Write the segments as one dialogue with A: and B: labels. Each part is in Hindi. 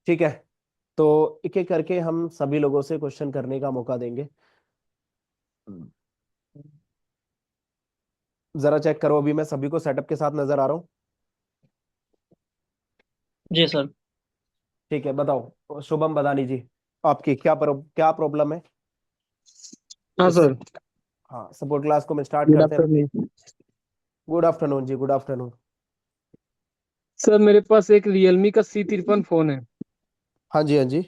A: ठीक है, तो एक एक करके हम सभी लोगों से क्वेश्चन करने का मौका देंगे। जरा चेक करो, अभी मैं सभी को सेटअप के साथ नजर आ रहा हूँ।
B: जी सर।
A: ठीक है, बताओ शुभम बदानी जी, आपकी क्या प्रॉब्लम है
B: हाँ
A: इससे।
B: सर।
A: हाँ, सपोर्ट क्लास को मैं स्टार्ट
B: गुड
A: करते हैं।
B: आफ्टरनून।
A: गुड आफ्टरनून जी, गुड आफ्टरनून।
B: सर मेरे पास एक रियलमी का C53 फोन है।
A: हाँ जी, हाँ जी।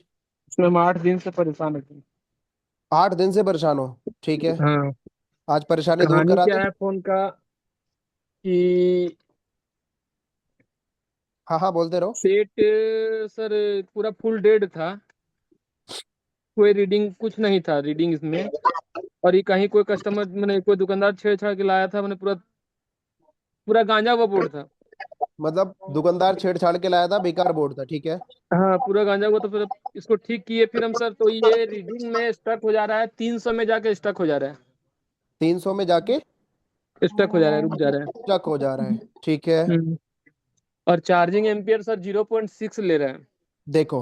B: उसमें हम 8 दिन से परेशान है।
A: 8 दिन से परेशान हो, ठीक है।
B: हाँ।
A: आज परेशानी दूर
B: कहानी
A: करा
B: क्या
A: दे।
B: है फोन का कि
A: हाँ हाँ, बोलते रहो।
B: सेट सर पूरा फुल डेड था। कोई रीडिंग कुछ नहीं था रीडिंग इसमें। और ये कहीं कोई कस्टमर मैंने कोई दुकानदार छेड़छाड़ के लाया था, मैंने पूरा पूरा गांजा हुआ बोर्ड था।
A: मतलब दुकानदार छेड़छाड़ के लाया था, बेकार बोर्ड था, ठीक है।
B: हाँ पूरा गांजा हुआ, तो फिर इसको ठीक किए फिर हम सर, तो ये रीडिंग में स्टक हो जा रहा है, 300 में जाके स्टक हो जा रहा
A: 300 में जाके
B: है, स्टक हो जा रहा है, रुक जा रहा
A: स्टक हो जा रहा है, ठीक है।
B: है। और चार्जिंग एम्पियर सर 0.6 ले रहा है।
A: देखो,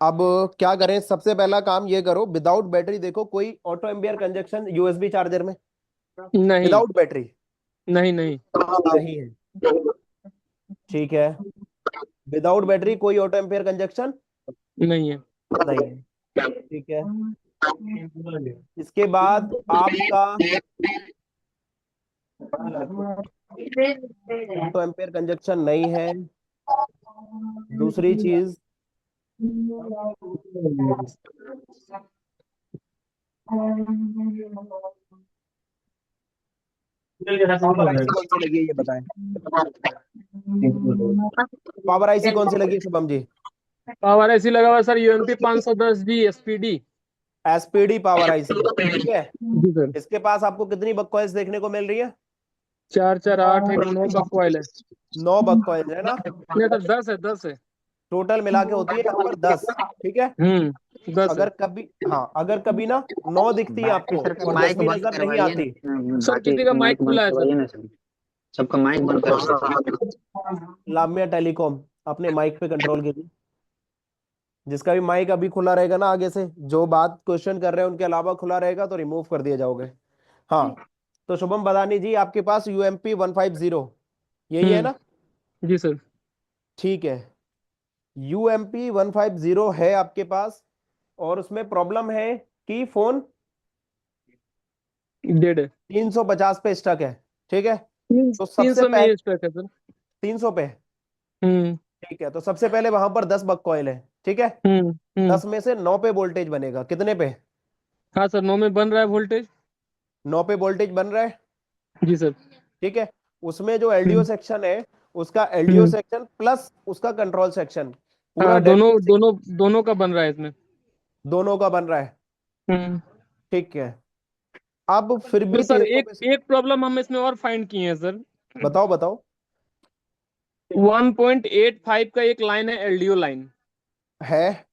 A: अब क्या करें, सबसे पहला काम ये करो, विदाउट बैटरी देखो कोई ऑटो एम्बियर कंजक्शन यूएसबी चार्जर में।
B: नहीं
A: विदाउट बैटरी
B: नहीं नहीं।
A: नहीं है, ठीक है। विदाउट बैटरी कोई ऑटो एम्पियर कंजक्शन
B: नहीं है।
A: नहीं है, ठीक है। इसके बाद आपका ऑटो एम्पियर कंजक्शन नहीं है। दूसरी चीज, पावर आईसी कौन सी लगी है ये बताएं। पावर आईसी कौन सी लगी है शुभम जी।
B: पावर ऐसी लगा हुआ sir, UMP 510G SPD।
A: SPD power IC, ठीक है।
B: जी सर।
A: इसके पास आपको कितनी बकवास देखने को मिल रही है।
B: 448 एक 9 का कॉइल है।
A: 9 बकवास है ना।
B: नहीं सर, 10 है 10 है।
A: टोटल मिला के होती है यहाँ पर 10, ठीक है।
B: 10 है।
A: अगर कभी, हाँ, अगर कभी ना 9 दिखती है
C: बैटरी
A: आपको
C: सर का
A: और
C: माइक
A: 10वीं
C: बंद
A: नजर नहीं
C: करवाइए
A: आती।
C: ना,
B: सर
C: बाकी
B: किसी का माइक
C: माइक बंद
B: खुला है सर।
C: करवाइए ना सर। सबका माइक बंद करवाइए।
A: लामिया टेलीकॉम, अपने माइक पे कंट्रोल कीजिए। जिसका भी माइक अभी खुला रहेगा ना, आगे से जो बात क्वेश्चन कर रहे हैं उनके अलावा खुला रहेगा तो रिमूव कर दिए जाओगे। हाँ, तो शुभम बदानी जी, आपके पास यूएमपी 150 यही है ना।
B: हम्म। जी सर।
A: ठीक है, यूएमपी 150 है आपके पास, और उसमें प्रॉब्लम है कि फोन
B: डेड है।
A: 350 पे स्टक है, ठीक है।
B: तीन
A: तो
B: तीन
A: सबसे
B: सौ में
A: पहले
B: ये स्टक है सर।
A: 300 पे,
B: हम्म
A: ठीक है। तो सबसे पहले वहां पर 10 बक कॉइल है, ठीक है।
B: हम्म हम्म
A: 10 में से 9 पे वोल्टेज बनेगा, कितने पे।
B: हाँ सर, 9 में बन रहा है वोल्टेज।
A: 9 पे वोल्टेज बन रहा है,
B: जी सर।
A: ठीक है। उसमें जो एलडीओ
B: हम्म
A: सेक्शन है, उसका एलडीओ
B: हम्म
A: सेक्शन प्लस उसका कंट्रोल सेक्शन, पूरा
B: हाँ,
A: डेड,
B: दोनों दोनों दोनों का बन रहा है इसमें।
A: दोनों का बन रहा है,
B: हम्म
A: ठीक है। अब फिर
B: तो
A: भी
B: सर
A: 300
B: एक
A: पे।
B: एक प्रॉब्लम हम इसमें और फाइंड किए हैं सर।
A: बताओ बताओ।
B: 1.85 का एक लाइन है, LDO लाइन।
A: है,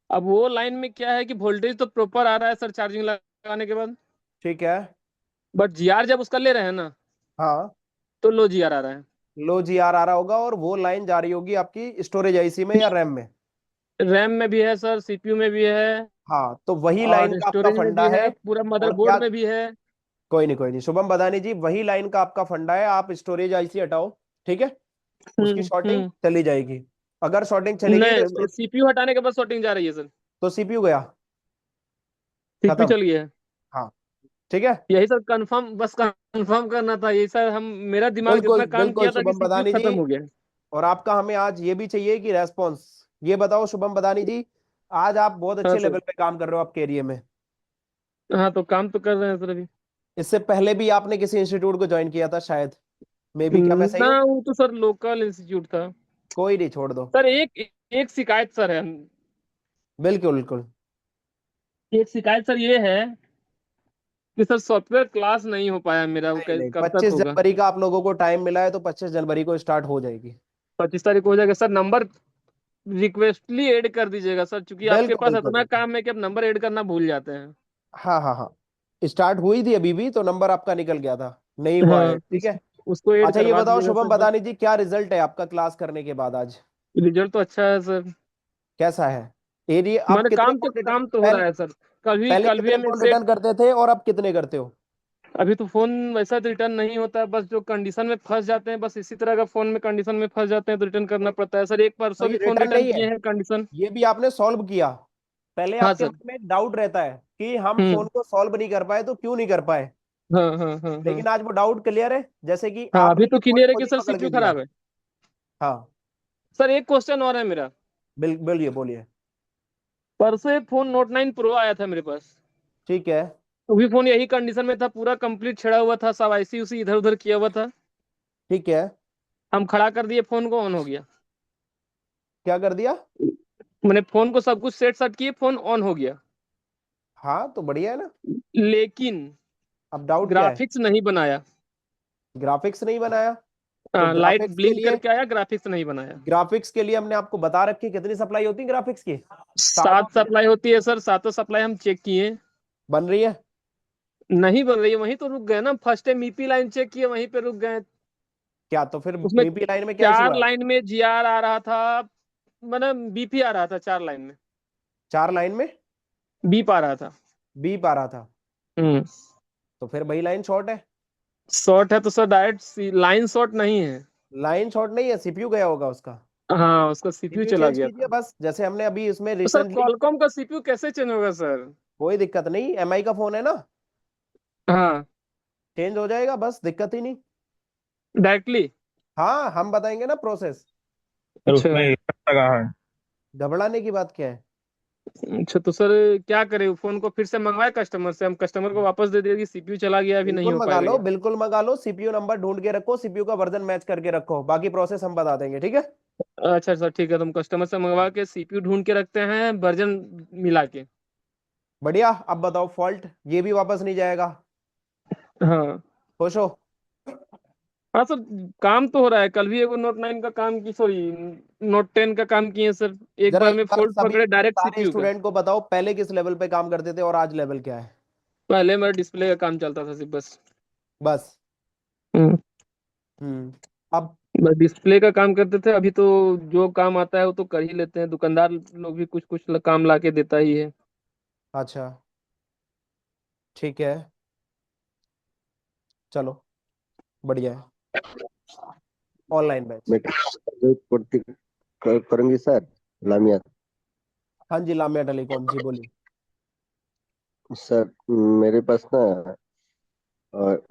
B: अब वो लाइन में क्या है कि वोल्टेज तो प्रॉपर आ रहा है सर चार्जिंग लगाने के बाद।
A: ठीक है।
B: बट GR जब उसका ले रहे हैं ना,
A: हाँ,
B: तो लो GR आ रहा है।
A: लो जीआर आ रहा होगा, और वो लाइन जा रही होगी आपकी स्टोरेज आईसी में या रैम में।
B: रैम में भी है सर, CPU में भी है,
A: हाँ, तो वही लाइन
B: और
A: का आपका
B: स्टोरेज में
A: फंडा
B: भी
A: है।
B: है, पूरा
A: और क्या,
B: मदरबोर्ड में भी है।
A: कोई नहीं कोई नहीं शुभम बदानी जी, वही लाइन का आपका फंडा है। आप स्टोरेज आईसी हटाओ, ठीक है। उसकी शॉर्टिंग
B: हम्म।
A: चली जाएगी। अगर शॉर्टिंग चलेगी तो
B: नहीं, CPU हटाने के बाद शॉर्टिंग जा रही है सर।
A: तो सीपीयू गया,
B: CPU
A: खत्म।
B: चल गया है।
A: हाँ, ठीक है।
B: यही सर कंफर्म, बस कंफर्म करना था यही सर, हम मेरा दिमाग
A: बिल्कुल
B: इतना काम
A: बिल्कुल
B: किया था कि
A: शुभम
B: CPU
A: बदानी जी।
B: खत्म हो गया है।
A: और आपका हमें आज ये भी चाहिए कि रेस्पॉन्स। ये बताओ शुभम बदानी जी, आज आप बहुत
B: हाँ
A: अच्छे
B: सर।
A: लेवल पे काम कर रहे हो आपके एरिया में।
B: हाँ तो काम तो कर रहे हैं सर अभी।
A: इससे पहले भी आपने किसी इंस्टीट्यूट को ज्वाइन किया था शायद, मे बी, क्या मैं सही
B: ना,
A: हूँ।
B: वो तो सर लोकल इंस्टीट्यूट था।
A: कोई नहीं, छोड़ दो।
B: सर एक एक शिकायत सर है।
A: बिल्कुल बिल्कुल।
B: एक शिकायत सर ये है कि सर सॉफ्टवेयर क्लास नहीं हो पाया मेरा, वो
A: नहीं नहीं,
B: कब तक
A: 25
B: होगा।
A: जनवरी का आप लोगों को टाइम मिला है, तो 25 जनवरी को स्टार्ट हो जाएगी।
B: 25 तारीख को हो जाएगा सर। नंबर रिक्वेस्टली ऐड कर दीजिएगा सर, क्योंकि आपके
A: बिल्कुल
B: पास
A: बिल्कुल
B: इतना
A: बिल्कुल।
B: काम है कि आप नंबर ऐड करना भूल जाते हैं।
A: हाँ हाँ हाँ, स्टार्ट हुई थी अभी भी, तो नंबर आपका निकल गया था, नहीं हुआ
B: हाँ
A: है, ठीक है।
B: उसको ऐड
A: अच्छा, ये
B: करवा
A: बताओ
B: दीजिएगा
A: शुभम
B: सर बस।
A: बदानी जी, क्या रिजल्ट है आपका क्लास करने के बाद आज।
B: रिजल्ट तो अच्छा है सर।
A: कैसा है? एरिया आप
B: मैंने
A: कितने
B: काम तो
A: फोन रिटर्न
B: काम तो हो
A: पहले
B: रहा है सर।
A: पहले
B: कल भी
A: कितने
B: हमें
A: फोन
B: सेट।
A: रिटर्न करते थे और अब कितने करते हो?
B: अभी तो फोन वैसा तो रिटर्न नहीं होता है, बस जो कंडीशन में फंस जाते हैं, बस इसी तरह का फोन में कंडीशन में फंस जाते हैं तो रिटर्न करना पड़ता है सर। एक
A: तो
B: परसों
A: ये
B: भी फोन
A: रिटर्न
B: रिटर्न
A: नहीं है,
B: किए हैं कंडीशन।
A: ये भी आपने सॉल्व किया। पहले
B: हाँ
A: आपके
B: सर।
A: मन में एक डाउट रहता है कि हम फोन
B: हम्म।
A: को सॉल्व नहीं कर पाए, तो क्यों नहीं कर पाए।
B: हाँ हाँ हाँ हाँ।
A: लेकिन आज वो डाउट क्लियर है, जैसे कि
B: हाँ
A: आपने
B: अभी
A: ये
B: तो
A: फोन
B: क्लियर है
A: खुद
B: कि
A: ही
B: सर
A: पकड़
B: सीपीयू
A: के दिया।
B: खराब है।
A: हाँ,
B: सर एक क्वेश्चन और है मेरा।
A: बोलिए बोलिए।
B: परसों एक फोन नोट 9 प्रो आया था मेरे पास।
A: ठीक है।
B: वो भी फोन यही कंडीशन में था, पूरा कंप्लीट छिड़ा हुआ था, सब आईसी उसी इधर उधर किया हुआ था।
A: ठीक है।
B: हम खड़ा कर दिए, फोन को ऑन हो गया।
A: क्या कर दिया?
B: मैंने फोन को सब कुछ सेट सेट किए, फोन ऑन हो गया।
A: हाँ, तो बढ़िया है ना।
B: लेकिन
A: अब डाउट क्या है?
B: ग्राफिक्स नहीं बनाया।
A: ग्राफिक्स नहीं बनाया? तो
B: लाइट
A: ग्राफिक्स के
B: ब्लिंक
A: लिए,
B: करके आया, ग्राफिक्स नहीं बनाया।
A: हमने आपको बता रखी कितनी सप्लाई होती है ग्राफिक्स की। 7
B: सात सप्लाई होती है सर, सातों सप्लाई हम चेक किए।
A: बन रही है।
B: नहीं बन रही है, वहीं तो रुक गए ना। First time EP line check किए, वहीं पे रुक गए।
A: क्या तो फिर
B: उसमें
A: मीपी लाइन में क्या इशू
B: चार
A: है?
B: लाइन में जीआर आ रहा था, मतलब बीपी आ रहा था 4 लाइन में।
A: 4 लाइन में
B: बीप आ रहा था।
A: बीप आ रहा था?
B: हम्म।
A: तो फिर वही लाइन शॉर्ट है।
B: शॉर्ट है तो सर डायरेक्ट लाइन शॉर्ट नहीं है।
A: लाइन शॉर्ट नहीं है, सीपीयू गया होगा उसका।
B: हाँ उसका सीपीयू
A: सीपीयू
B: चला
A: चेंज
B: गया
A: कीजिए
B: था।
A: बस, जैसे हमने अभी इसमें
B: तो सर
A: रिसेंटली।
B: क्वालकॉम का सीपीयू कैसे चेंज होगा सर?
A: कोई दिक्कत नहीं, एमआई का फोन है ना,
B: हाँ।
A: चेंज हो जाएगा, बस दिक्कत ही नहीं।
B: डायरेक्टली।
A: हाँ, हम बताएंगे ना प्रोसेस।
D: सर
B: अच्छा।
D: उसमें लगा है।
A: घबराने की बात क्या है?
B: अच्छा तो सर क्या करें, फोन को फिर से मंगवाए कस्टमर से? हम कस्टमर को वापस दे दिया कि सीपीयू चला गया, अभी नहीं
A: बिल्कुल
B: हो
A: मंगा
B: पाएगा
A: लो,
B: ये।
A: बिल्कुल मंगा लो, सीपीयू नंबर ढूंढ के रखो, सीपीयू का वर्जन मैच करके रखो, बाकी प्रोसेस हम बता देंगे, ठीक है।
B: अच्छा सर ठीक है, तुम कस्टमर से मंगवा के सीपीयू ढूंढ के रखते हैं, वर्जन मिला के।
A: बढ़िया, अब बताओ फॉल्ट, ये भी वापस नहीं जाएगा।
B: हाँ।
A: खुश हो?
B: हाँ सर, काम तो हो रहा है। कल भी एगो नोट 9 का काम की, सॉरी नोट 10 का काम किए सर। एक
A: जरा
B: बार
A: एक
B: में
A: बार
B: फोल्ड
A: सभी
B: पकड़े डायरेक्ट
A: सारे
B: सीपीयू का।
A: स्टूडेंट को बताओ, पहले किस लेवल पे काम करते थे और आज लेवल क्या है।
B: पहले मेरा डिस्प्ले का काम चलता था सिर्फ, बस।
A: बस।
B: हम्म।
A: अब
B: बस डिस्प्ले का काम करते थे। अभी तो जो काम आता है वो तो कर ही लेते हैं, दुकानदार लोग भी कुछ कुछ काम ला के देता ही है।
A: अच्छा, ठीक है, चलो, बढ़िया है। Online batch.
E: मैं पूर्ति करूंगी सर, लामिया।
A: हाँ जी, लामिया टेलीकॉम जी, बोलिए।
E: सर मेरे पास ना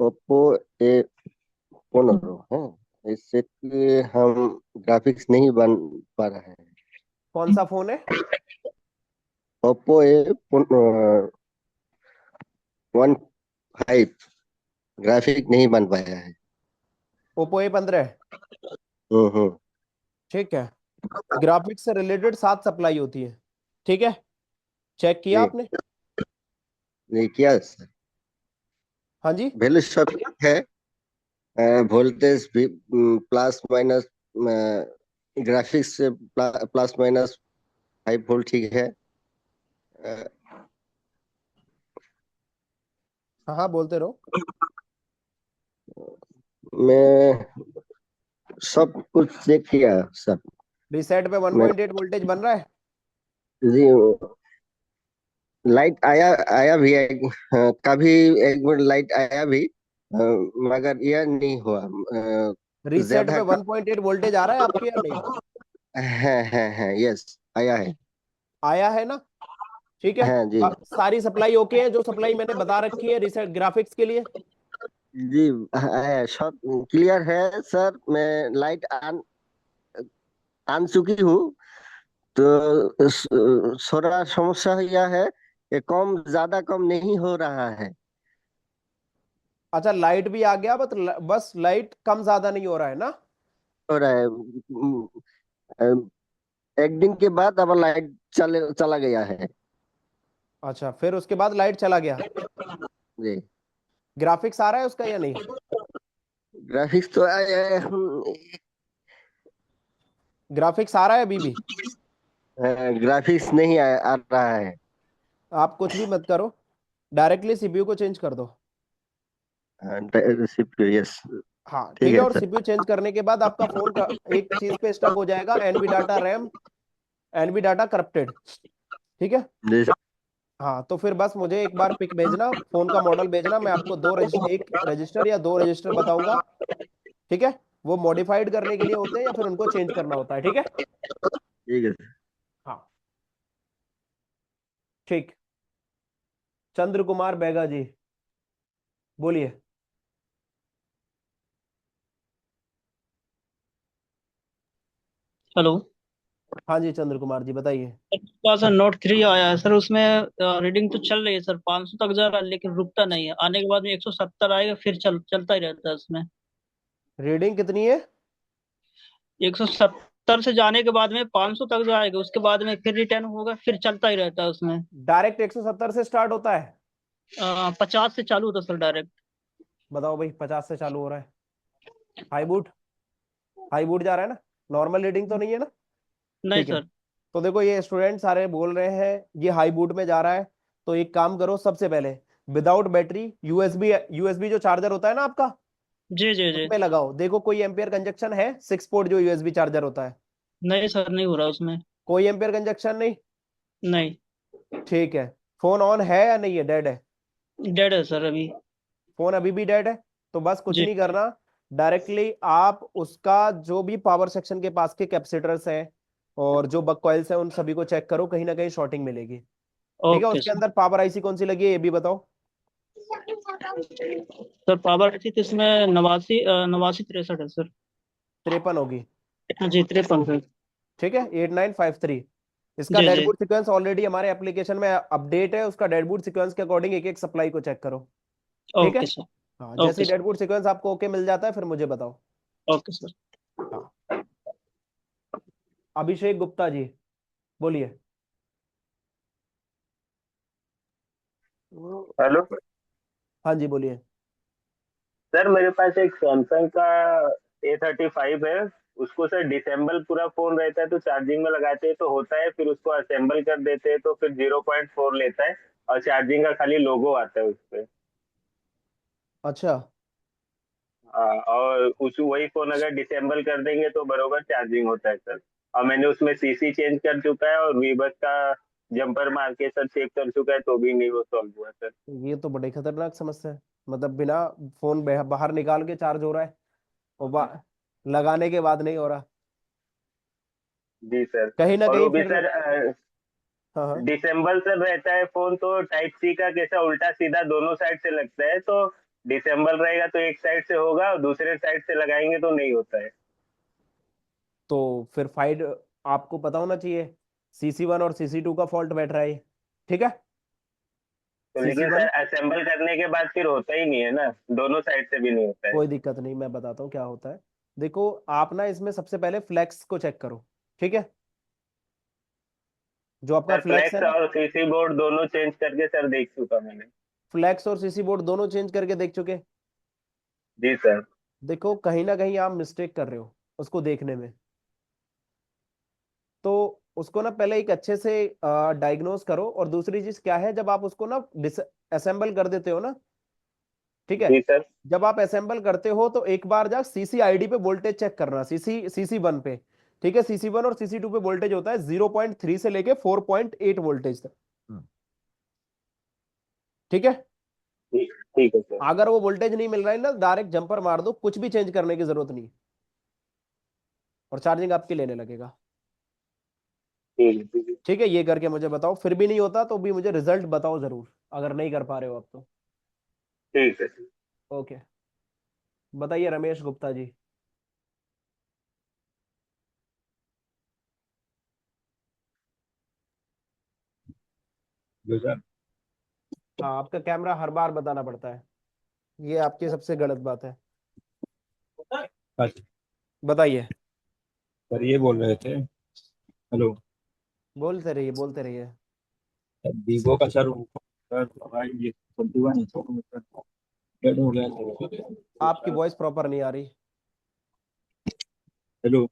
E: ओप्पो A15 है, इससे कि हम ग्राफिक्स नहीं बन पा रहे हैं।
A: कौन सा फोन है?
E: ओप्पो A15 ग्राफिक नहीं बन पाया है।
A: Oppo A15।
E: हम्म।
A: ठीक है। ग्राफिक्स से रिलेटेड 7 सप्लाई होती है, ठीक है। चेक किया
E: जी,
A: आपने?
E: ये क्या सर?
A: हाँ जी।
E: वैल्यू सब ठीक है, वोल्टेज भी प्लस माइनस, ग्राफिक्स से प्लस माइनस 5 वोल्ट ठीक है। अ,
A: हाँ हाँ, बोलते रहो।
E: मैं सब कुछ चेक किया सर।
A: रिसेट पे
E: मैं
A: 1.8 वोल्टेज बन रहा है।
E: जी, लाइट आया आया भी है, कभी एक बार लाइट आया भी, मगर यह नहीं हुआ।
A: रिसेट
E: ज्यादा
A: पे
E: कम
A: 1.8 वोल्टेज आ रहा है आपके या नहीं?
E: है, यस आया है।
A: आया है ना? ठीक है।
E: हाँ जी।
A: सारी सप्लाई ओके है, जो सप्लाई मैंने बता रखी है रिसेट ग्राफिक्स के लिए।
E: जी है, सब क्लियर है सर। मैं लाइट आन आन चुकी हूँ, तो थोड़ा समस्या यह है कि कम ज्यादा कम नहीं हो रहा है।
A: अच्छा, लाइट भी आ गया, बस लाइट कम ज्यादा नहीं हो रहा है ना?
E: हो रहा है। एक दिन के बाद अब लाइट चला गया है।
A: अच्छा, फिर उसके बाद लाइट चला गया।
E: जी,
A: ग्राफिक्स आ रहा है उसका या नहीं?
E: ग्राफिक्स तो
A: ग्राफिक्स आ रहा है अभी भी?
E: ग्राफिक्स नहीं आ रहा है।
A: आप कुछ भी मत करो, डायरेक्टली सीपीयू को चेंज कर दो।
E: CPU yes.
A: हाँ
E: ठीक
A: ठीक है।
E: है
A: और
E: सर।
A: सीपीयू चेंज करने के बाद आपका फोन का एक चीज पे स्टक हो जाएगा, NV data RAM, NV data corrupted. ठीक है।
E: जी सर।
A: हाँ तो फिर बस मुझे एक बार पिक भेजना, फोन का मॉडल भेजना, मैं आपको एक रजिस्टर या दो रजिस्टर बताऊंगा। ठीक है। वो मॉडिफाइड करने के लिए होते हैं या फिर उनको चेंज करना होता है। ठीक है।
E: ठीक है सर।
A: हाँ ठीक। चंद्र कुमार बैगा जी, बोलिए।
D: हेलो।
A: हाँ जी चंद्र कुमार जी बताइए।
D: पास नोट 3 आया है सर, उसमें रीडिंग तो चल रही है सर, 500 तक जा रहा है लेकिन रुकता नहीं है, आने के बाद में 170 आएगा, फिर चलता ही रहता है उसमें।
A: रीडिंग कितनी है?
D: 170 से जाने के बाद में 500 तक जाएगा, उसके बाद में फिर रिटर्न होगा, फिर चलता ही रहता है उसमें।
A: डायरेक्ट 170 से स्टार्ट होता है?
D: 50 से चालू होता है सर डायरेक्ट।
A: बताओ भाई, 50 से चालू हो रहा है। हाई बूट, हाई बूट जा रहा है ना? नॉर्मल रीडिंग तो नहीं है ना?
D: नहीं
A: ठीक है।
D: सर।
A: तो देखो ये स्टूडेंट सारे बोल रहे हैं ये हाई बूट में जा रहा है। तो एक काम करो, सबसे पहले विदाउट बैटरी यूएसबी, यूएसबी जो चार्जर होता है ना आपका,
D: जी जी जी।
A: उसमें लगाओ, देखो कोई एम्पियर कंजक्शन है, 6 पोर्ट जो यूएसबी चार्जर होता है।
D: नहीं सर, नहीं हो रहा उसमें।
A: कोई एम्पियर कंजक्शन नहीं?
D: नहीं।
A: ठीक है। फोन ऑन है या नहीं है, डेड है?
D: डेड है सर अभी।
A: फोन अभी भी डेड है। तो बस कुछ
D: जी।
A: नहीं करना, डायरेक्टली आप उसका जो भी पावर सेक्शन के पास के कैपेसिटर्स हैं और जो बक कॉइल्स हैं उन सभी को चेक करो, कहीं ना कहीं शॉर्टिंग मिलेगी। ठीक है।
D: ओके
A: उसके
D: सर।
A: अंदर पावर आईसी कौन सी लगी है ये भी बताओ।
D: सर पावर थी तो इसमें 89 63 है सर।
A: 53 होगी।
D: हाँ जी, 53 सर।
A: ठीक है, 8953। इसका
D: जी जी।
A: डेडबूट सीक्वेंस ऑलरेडी हमारे एप्लीकेशन में अपडेट है, उसका डेडबूट सीक्वेंस के अकॉर्डिंग एक एक सप्लाई को चेक करो। ठीक है।
D: Okay sir.
A: हाँ जैसे
D: ओके
A: ही
D: सर।
A: डेडबूट सीक्वेंस आपको ओके मिल जाता है फिर मुझे बताओ।
D: Okay sir.
A: हाँ अभिषेक गुप्ता जी, बोलिए।
F: हेलो
A: हाँ जी बोलिए।
F: सर, मेरे पास एक सैमसंग का A35 है। उसको सर डिसेंबल पूरा फोन रहता है तो चार्जिंग में लगाते हैं तो होता है, फिर उसको असेंबल कर देते हैं तो फिर 0.4 लेता है और चार्जिंग का खाली लोगो आता है उस पे।
A: अच्छा।
F: और उस वही फोन अगर डिसेंबल कर देंगे तो बरोबर चार्जिंग होता है सर। और मैंने उसमें सीसी चेंज कर चुका है और वीबस का जंपर मार के सर चेक कर चुका है तो भी नहीं वो सॉल्व हुआ सर।
A: ये तो बड़ी खतरनाक समस्या है। मतलब बिना फोन बाहर निकाल के चार्ज हो रहा है और लगाने के बाद नहीं हो रहा।
F: जी सर।
A: कहीं ना
F: और
A: कहीं
F: वो भी
A: फिर।
F: सर
A: हाँ हाँ।
F: डिसेंबल से रहता है फोन तो टाइप सी का कैसा उल्टा सीधा दोनों साइड से लगता है, तो डिसेंबल रहेगा तो एक साइड से होगा और दूसरे साइड से लगाएंगे तो नहीं होता है।
A: तो फिर फाइड आपको पता होना चाहिए, CC1 और CC2 का फॉल्ट बैठ रहा है ये। ठीक है।
F: तो
A: सीसी
F: लेकिन सर
A: वन
F: असेंबल करने के बाद फिर होता ही नहीं है ना, दोनों साइड से भी नहीं होता है।
A: कोई दिक्कत नहीं, मैं बताता हूँ क्या होता है। देखो आप ना इसमें सबसे पहले फ्लैक्स को चेक करो। ठीक है। जो आपका
F: सर
A: फ्लैक्स है
F: फ्लैक्स
A: ना,
F: और सीसी बोर्ड दोनों चेंज करके सर देख चुका मैंने।
A: फ्लैक्स और CC बोर्ड दोनों चेंज करके देख चुके।
F: जी सर।
A: देखो कहीं ना कहीं आप मिस्टेक कर रहे हो उसको देखने में। तो उसको ना पहले एक अच्छे से डायग्नोज करो, और दूसरी चीज क्या है, जब आप उसको ना असेंबल कर देते हो ना, ठीक है,
F: जी सर।
A: जब आप असेंबल करते हो तो एक बार जा CCID पे वोल्टेज चेक करना, CC1 पे। ठीक है। CC1 और CC2 पे वोल्टेज होता है 0.3 से लेके 4.8 वोल्टेज तक। ठीक है।
F: ठीक ठीक है सर।
A: अगर वो वोल्टेज नहीं मिल रहा है ना, डायरेक्ट जंपर मार दो, कुछ भी चेंज करने की जरूरत नहीं, और चार्जिंग आपकी लेने लगेगा।
F: ठीक है।
A: ठीक है। ये करके मुझे बताओ, फिर भी नहीं होता तो भी मुझे रिजल्ट बताओ जरूर, अगर नहीं कर पा रहे हो आप तो।
F: ठीक है।
A: ओके। बताइए रमेश गुप्ता जी। हाँ आपका कैमरा हर बार बताना पड़ता है, ये आपकी सबसे गलत बात है।
G: अच्छा,
A: बताइए।
G: सर ये बोल रहे थे। हेलो।
A: बोलते रहिए बोलते रहिए।
G: वीवो का सर भाई ये 21 डेड हो गया
A: आपकी
G: सर।
A: वॉइस प्रॉपर नहीं आ रही।
G: हेलो।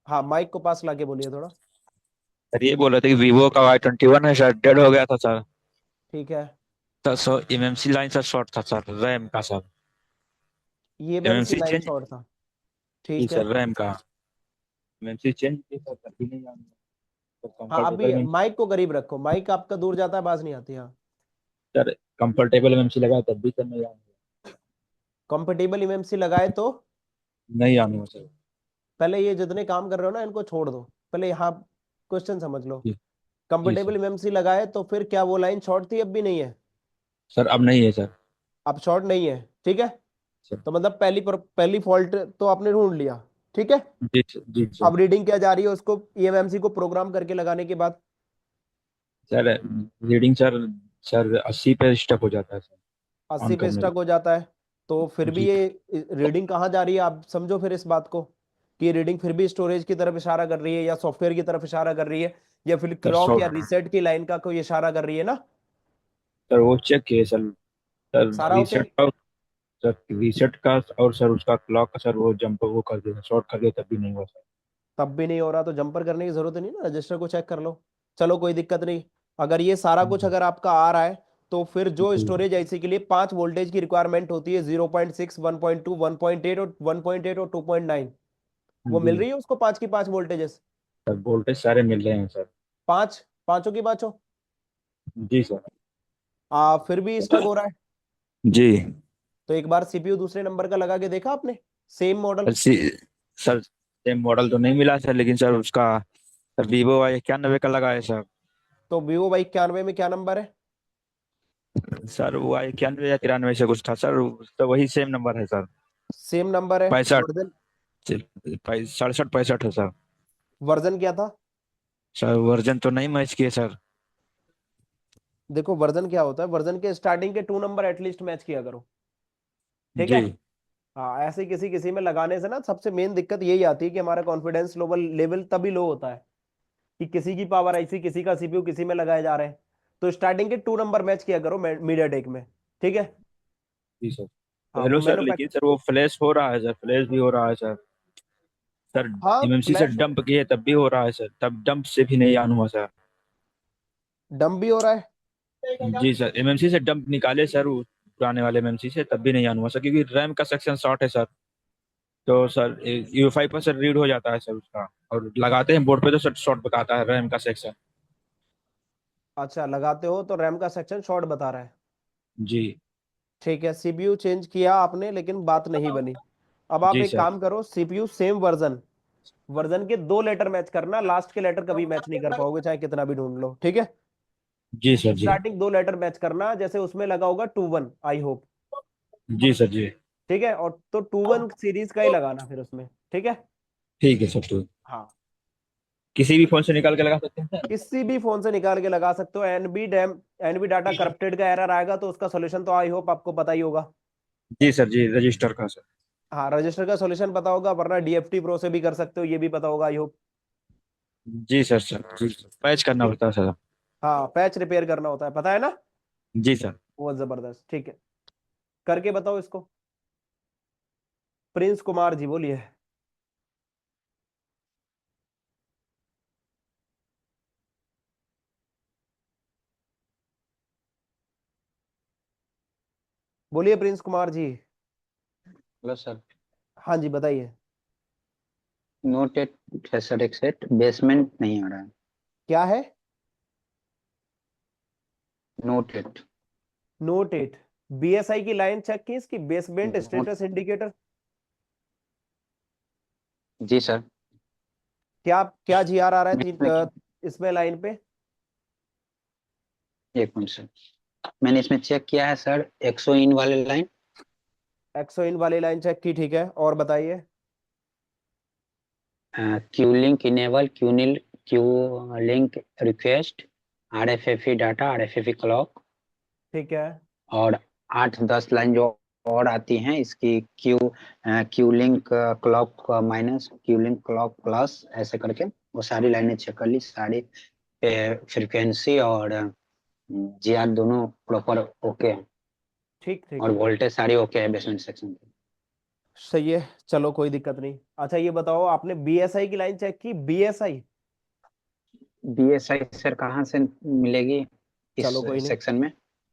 A: हाँ माइक को पास लाके बोलिए थोड़ा।
G: सर ये बोल रहे थे कि वीवो का Y21 है सर, डेड हो गया था सर।
A: ठीक है।
G: तो सो MMC लाइन सर शॉर्ट था सर, रैम का सर।
A: ये MMC
G: MMC
A: line
G: change
A: short था,
G: जी
A: ठीक है।
G: सर, रैम का एमएमसी चेंज किया सर, तभी नहीं आया सर।
A: हाँ
G: कंफर्टेबल
A: अभी
G: में
A: माइक को करीब रखो, माइक आपका दूर जाता है, आवाज नहीं आती। हाँ,
G: सर, कंफर्टेबल एमएमसी लगा तब भी सर नहीं आया,
A: कंफर्टेबल एमएमसी लगाए तो
G: नहीं आया सर।
A: पहले ये जितने काम कर रहे हो ना इनको छोड़ दो, पहले यहाँ क्वेश्चन समझ लो।
G: जी जी
A: कंफर्टेबल
G: सर।
A: एमएमसी लगाए तो फिर क्या वो लाइन शॉर्ट थी, अब भी नहीं है?
G: सर अब नहीं है सर।
A: अब शॉर्ट नहीं है, ठीक है।
G: सर
A: तो मतलब पहली फॉल्ट तो आपने ढूंढ लिया, ठीक है।
G: जी सर, जी सर।
A: अब रीडिंग क्या जा रही है उसको ईएमएमसी को प्रोग्राम करके लगाने के बाद?
G: सर रीडिंग सर, सर 80 पे स्टक हो जाता है सर,
A: 80
G: ऑन
A: पे
G: करने पे।
A: स्टक हो जाता है। तो फिर भी
G: जी
A: ये रीडिंग कहाँ जा रही है, आप समझो फिर इस बात को, कि रीडिंग फिर भी स्टोरेज की तरफ इशारा कर रही है या सॉफ्टवेयर की तरफ इशारा कर रही है, या फिर
G: सर,
A: क्लॉक या रीसेट की लाइन का कोई इशारा कर रही है ना?
G: सर वो चेक किए सर। सर
A: सारा ओके।
G: रीसेट का, सर रीसेट का और सर उसका क्लॉक का सर वो जंप वो कर दिया, शॉर्ट कर दिया, तब भी नहीं हुआ सर।
A: तब भी नहीं हो रहा तो जंपर करने की जरूरत नहीं ना, रजिस्टर को चेक कर लो। चलो कोई दिक्कत नहीं। अगर ये सारा कुछ अगर आपका आ रहा है तो फिर जो
G: जी
A: स्टोरेज आईसी के लिए 5 वोल्टेज की रिक्वायरमेंट होती है, 0.6, 1.2, 1.8 और 1.8 और 2.9, वो मिल
G: जी
A: रही है उसको 5 की 5 वोल्टेजेस?
G: सर, वोल्टेज सारे मिल रहे हैं सर।
A: पांच, पांचों की पांचों।
G: जी सर।
A: फिर भी स्टक हो रहा है।
G: जी
A: तो एक बार सीपीयू दूसरे नंबर का लगा के देखा आपने, same model?
G: Sir, sir same model तो नहीं मिला सर, लेकिन सर उसका सर वीवो वाई 91 का लगा है सर।
A: तो वीवो वाई 91 में क्या नंबर है?
G: सर वो 91 या 93 से कुछ था सर, तो वही सेम नंबर है सर।
A: सेम नंबर है।
G: 65,
A: वर्जन,
G: 67 65 है सर।
A: वर्जन क्या था?
G: सर वर्जन तो नहीं मैच किए सर।
A: देखो वर्जन क्या होता है, वर्जन के स्टार्टिंग के 2 नंबर एटलीस्ट मैच किया करो, ठीक है।
G: जी
A: हाँ, ऐसे किसी किसी में लगाने से ना सबसे मेन दिक्कत यही आती है कि हमारा कॉन्फिडेंस लेवल लेवल तभी लो होता है कि किसी की पावर आईसी किसी का सीपीयू किसी में लगाए जा रहे हैं। तो स्टार्टिंग के 2 नंबर मैच किया करो मीडिया टेक में, ठीक है।
G: जी सर।
A: हाँ वो
G: हेलो सर, लेकिन
A: मैन्युफैक्चर,
G: सर वो फ्लैश हो रहा है सर, फ्लैश भी हो रहा है सर। सर
A: हाँ
G: एमएमसी से
A: फ्लैश
G: डंप किए तब भी हो रहा है सर, तब डंप से भी नहीं ऑन हुआ सर।
A: डंप भी हो रहा है।
G: जी सर, एमएमसी से डंप निकाले सर, वो पुराने वाले एमएमसी से, तब भी नहीं ऑन हुआ सर, क्योंकि रैम का सेक्शन शॉर्ट है सर। तो सर यूएफआई पर सर रीड हो जाता है सर उसका, और लगाते हैं बोर्ड पे तो सर शॉर्ट बताता है रैम का सेक्शन।
A: अच्छा लगाते हो तो रैम का सेक्शन शॉर्ट बता रहा है,
G: जी
A: ठीक है। सीपीयू चेंज किया आपने लेकिन बात नहीं बनी। अब आप
G: जी
A: एक
G: सर।
A: काम करो, सीपीयू सेम वर्जन, वर्जन के 2 लेटर मैच करना, लास्ट के लेटर कभी मैच नहीं कर पाओगे चाहे कितना भी ढूंढ लो, ठीक है।
G: जी सर। जी
A: स्टार्टिंग 2 लेटर मैच करना, जैसे उसमें लगा होगा 2 1, आई होप,
G: जी सर। जी
A: ठीक है। और तो 2 1 सीरीज का ही लगाना फिर उसमें, ठीक है।
G: ठीक है सर। तो
A: हाँ,
G: किसी भी फोन से निकाल के लगा सकते हैं सर।
A: किसी भी फोन से निकाल के लगा सकते हो। एनबी डाटा करप्टेड का एरर आएगा तो उसका सॉल्यूशन तो आई होप आपको पता ही होगा।
G: जी सर। जी रजिस्टर का सर।
A: हाँ रजिस्टर का सॉल्यूशन पता होगा, वरना डीएफटी प्रो से भी कर सकते हो, ये भी पता होगा आई होप।
G: जी सर। सर जी पैच करना
A: ठीक,
G: पड़ता है सर।
A: हाँ पैच रिपेयर करना होता है, पता है ना।
G: जी सर।
A: बहुत जबरदस्त, ठीक है। करके बताओ इसको। प्रिंस कुमार जी बोलिए। बोलिए Prince Kumar ji.
C: Hello sir.
A: हाँ जी बताइए।
C: नोट एट है सर, एक सेट बेसमेंट नहीं आ रहा है।
A: क्या है?
C: Note eight.
A: नोट 8, बीएसआई की लाइन चेक की इसकी, बेसमेंट
C: नोट।
A: Status indicator.
C: जी सर।
A: क्या क्या जीआर आ रहा है
C: इसमें
A: इसमें लाइन पे?
C: एक मिनट सर, मैंने इसमें चेक किया है सर, 100 इन वाले लाइन,
A: एक्सो इन वाली लाइन चेक की, ठीक है। और बताइए।
C: Q link enable, Q link request, RFFE data, RFFE clock,
A: ठीक है,
C: और 8-10 लाइन जो और आती हैं इसकी, Q link clock minus, Q link clock plus, ऐसे करके वो सारी लाइनें चेक कर ली, सारी फ्रिक्वेंसी और जीआर दोनों प्रॉपर ओके है,
A: ठीक ठीक
C: और
A: है,
C: वोल्टेज सारी ओके है बेसमेंट सेक्शन की।
A: सही है। चलो कोई दिक्कत नहीं। अच्छा ये बताओ, आपने बीएसआई की लाइन चेक की, बीएसआई?
C: BSI सर कहाँ से मिलेगी इस
A: चलो कोई नहीं,
C: सेक्शन में?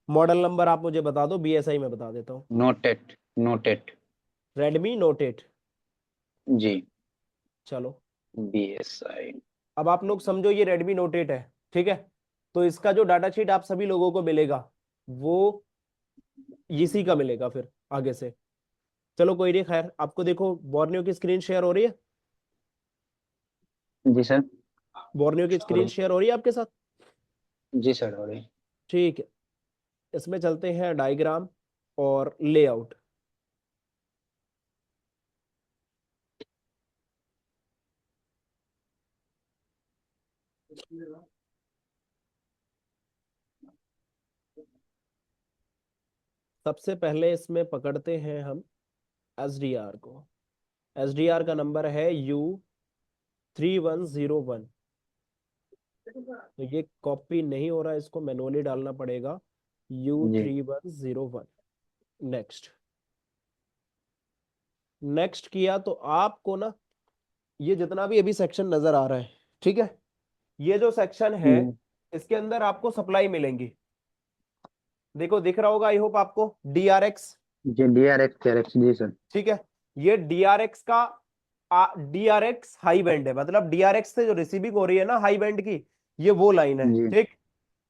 A: मॉडल नंबर आप मुझे बता दो, बीएसआई में बता देता हूँ।
C: Note eight.
A: Redmi note 8।
C: जी
A: चलो
C: BSI।
A: अब आप लोग समझो ये रेडमी नोट 8 है, ठीक है। तो इसका जो डाटा शीट आप सभी लोगों को मिलेगा वो इसी का मिलेगा फिर आगे से। चलो कोई नहीं, खैर आपको देखो बोर्नियो की स्क्रीन शेयर हो रही है,
C: जी सर।
A: बोर्नियो की स्क्रीन शेयर हो रही है आपके साथ?
C: जी सर हो रही।
A: ठीक है, इसमें चलते हैं डायग्राम और लेआउट। सबसे पहले इसमें पकड़ते हैं हम SDR को। SDR का नंबर है U3101। तो ये कॉपी नहीं हो रहा, इसको मैनुअली डालना पड़ेगा,
C: जी
A: U3101। नेक्स्ट, नेक्स्ट किया तो आपको ना ये जितना भी अभी सेक्शन नजर आ रहा है, ठीक है, ये जो सेक्शन है इसके अंदर आपको सप्लाई मिलेंगी। देखो दिख रहा होगा आई होप आपको, DRX,
C: जी DRX जी सर।
A: ठीक है। ये DRX का DRX हाई बैंड है, मतलब DRX से जो रिसीविंग हो रही है ना हाई बैंड की, ये वो लाइन है,
C: जी
A: ठीक।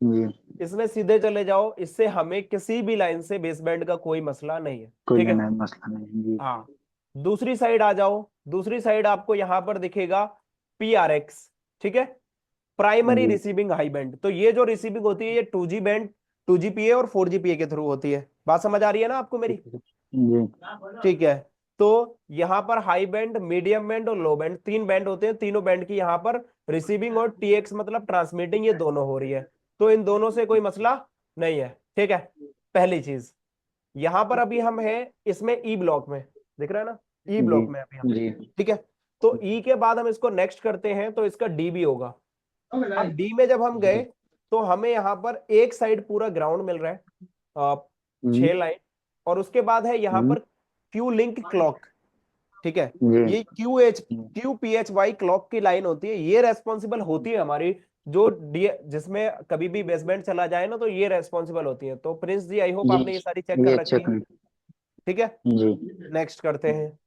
C: जी
A: इसमें सीधे चले जाओ, इससे हमें किसी भी लाइन से बेस बैंड का कोई मसला नहीं है,
C: कोई
A: ठीक है।
C: लेना मसला नहीं जी।
A: हाँ, दूसरी साइड आ जाओ, दूसरी साइड आपको यहां पर दिखेगा PRX, ठीक है, प्राइमरी
C: जी
A: रिसीविंग हाई बैंड। तो ये जो रिसीविंग होती है ये 2G बैंड, 2GPA और 4GPA के थ्रू होती है। बात समझ आ रही है ना आपको मेरी?
C: जी
A: ठीक है। तो यहाँ पर हाई बैंड, मीडियम बैंड और लो बैंड, 3 बैंड होते हैं। तीनों बैंड की यहाँ पर रिसीविंग और TX मतलब ट्रांसमिटिंग, ये दोनों हो रही है। तो इन दोनों से कोई मसला नहीं है, ठीक है। पहली चीज, यहाँ पर अभी हम हैं इसमें ई ब्लॉक में, दिख रहा है ना, ई
C: जी
A: ब्लॉक में अभी हम,
C: जी
A: ठीक है। तो ई के बाद हम इसको नेक्स्ट करते हैं तो इसका DB होगा। अब डी में जब हम गए तो हमें यहाँ पर एक साइड पूरा ग्राउंड मिल रहा है, 6 लाइन, और उसके बाद है यहाँ पर क्यू लिंक क्लॉक, ठीक है।
C: जी
A: ये QPHY क्लॉक की लाइन होती है, ये रेस्पॉन्सिबल होती है हमारी, जो जिसमें कभी भी बेसबैंड चला जाए ना तो ये रेस्पॉन्सिबल होती है। तो प्रिंस जी आई होप
C: जी
A: आपने ये सारी चेक कर
C: ये
A: रखी है, ठीक है।
C: जी
A: नेक्स्ट करते हैं।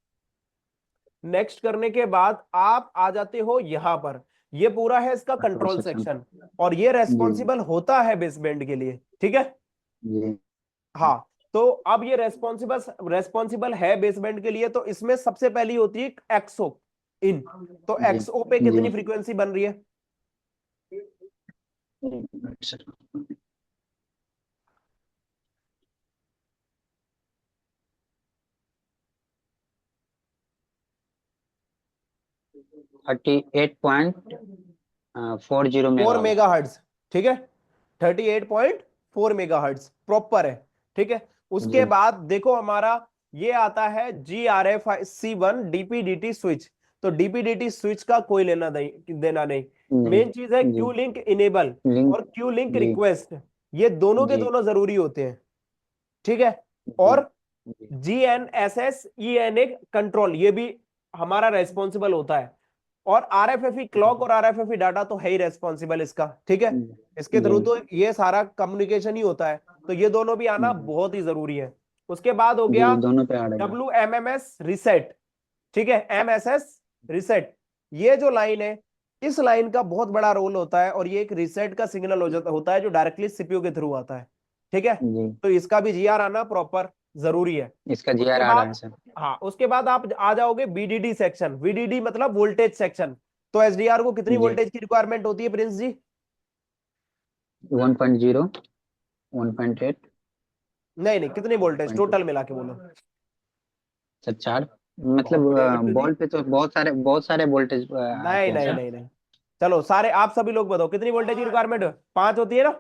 A: नेक्स्ट करने के बाद आप आ जाते हो यहां पर, ये पूरा है इसका कंट्रोल सेक्शन, और ये रेस्पॉन्सिबल होता है बेसबैंड के लिए, ठीक है।
C: जी
A: हाँ, तो अब ये रेस्पॉन्सिबल रेस्पॉन्सिबल है बेसबैंड के लिए, तो इसमें सबसे पहली होती है एक्सओ इन। तो
C: जी
A: एक्सओ पे
C: जी
A: कितनी फ्रीक्वेंसी बन रही है?
C: Sir 38.40
A: 4
C: megawatt.
A: मेगाहर्ट्ज, ठीक है, 38.4 मेगाहर्ट्ज प्रॉपर है, ठीक है। उसके
C: जी
A: बाद देखो हमारा ये आता है GRFC1 DPDT स्विच। तो DPDT स्विच का कोई लेना नहीं देना नहीं,
C: जी
A: मेन चीज है
C: G
A: Q link enable
C: link
A: और क्यू लिंक
C: जी
A: रिक्वेस्ट, ये दोनों के
C: जी
A: दोनों जरूरी होते हैं, ठीक है।
C: जी
A: और
C: जी
A: GNSS ENA कंट्रोल, ये भी हमारा रेस्पॉन्सिबल होता है। और RFFE क्लॉक और RFFE डाटा तो है ही रेस्पॉन्सिबल इसका, ठीक है। इसके थ्रू
C: जी
A: तो ये सारा कम्युनिकेशन ही होता है, तो ये दोनों भी आना बहुत ही जरूरी है। उसके बाद हो गया
C: जी दोनों पे आ रहा है।
A: WMMS रिसेट, ठीक है, MSS रिसेट। ये जो लाइन है, इस लाइन का बहुत बड़ा रोल होता है, और ये एक रिसेट का सिग्नल होता है जो डायरेक्टली CPU के थ्रू आता है, ठीक है।
C: जी
A: तो इसका भी GR आना प्रॉपर जरूरी है।
C: इसका
A: उसके
C: GR आ रहा है
A: बाद,
C: सर।
A: हाँ, उसके बाद आप आ जाओगे BDD सेक्शन। VDD मतलब वोल्टेज सेक्शन। तो SDR को कितनी
C: जी
A: वोल्टेज की रिक्वायरमेंट होती है प्रिंस जी?
C: 1.0 1.8
A: नहीं नहीं, कितनी वोल्टेज
C: 1.2
A: टोटल मिला के बोलो।
C: सर 4
A: बहुत बढ़िया
C: मतलब
A: बिट्टू जी।
C: बॉल पे तो बहुत सारे वोल्टेज
A: नहीं
C: आते हैं
A: नहीं
C: सर।
A: नहीं नहीं, चलो सारे आप सभी लोग बताओ कितनी वोल्टेज की रिक्वायरमेंट? 5 होती है ना,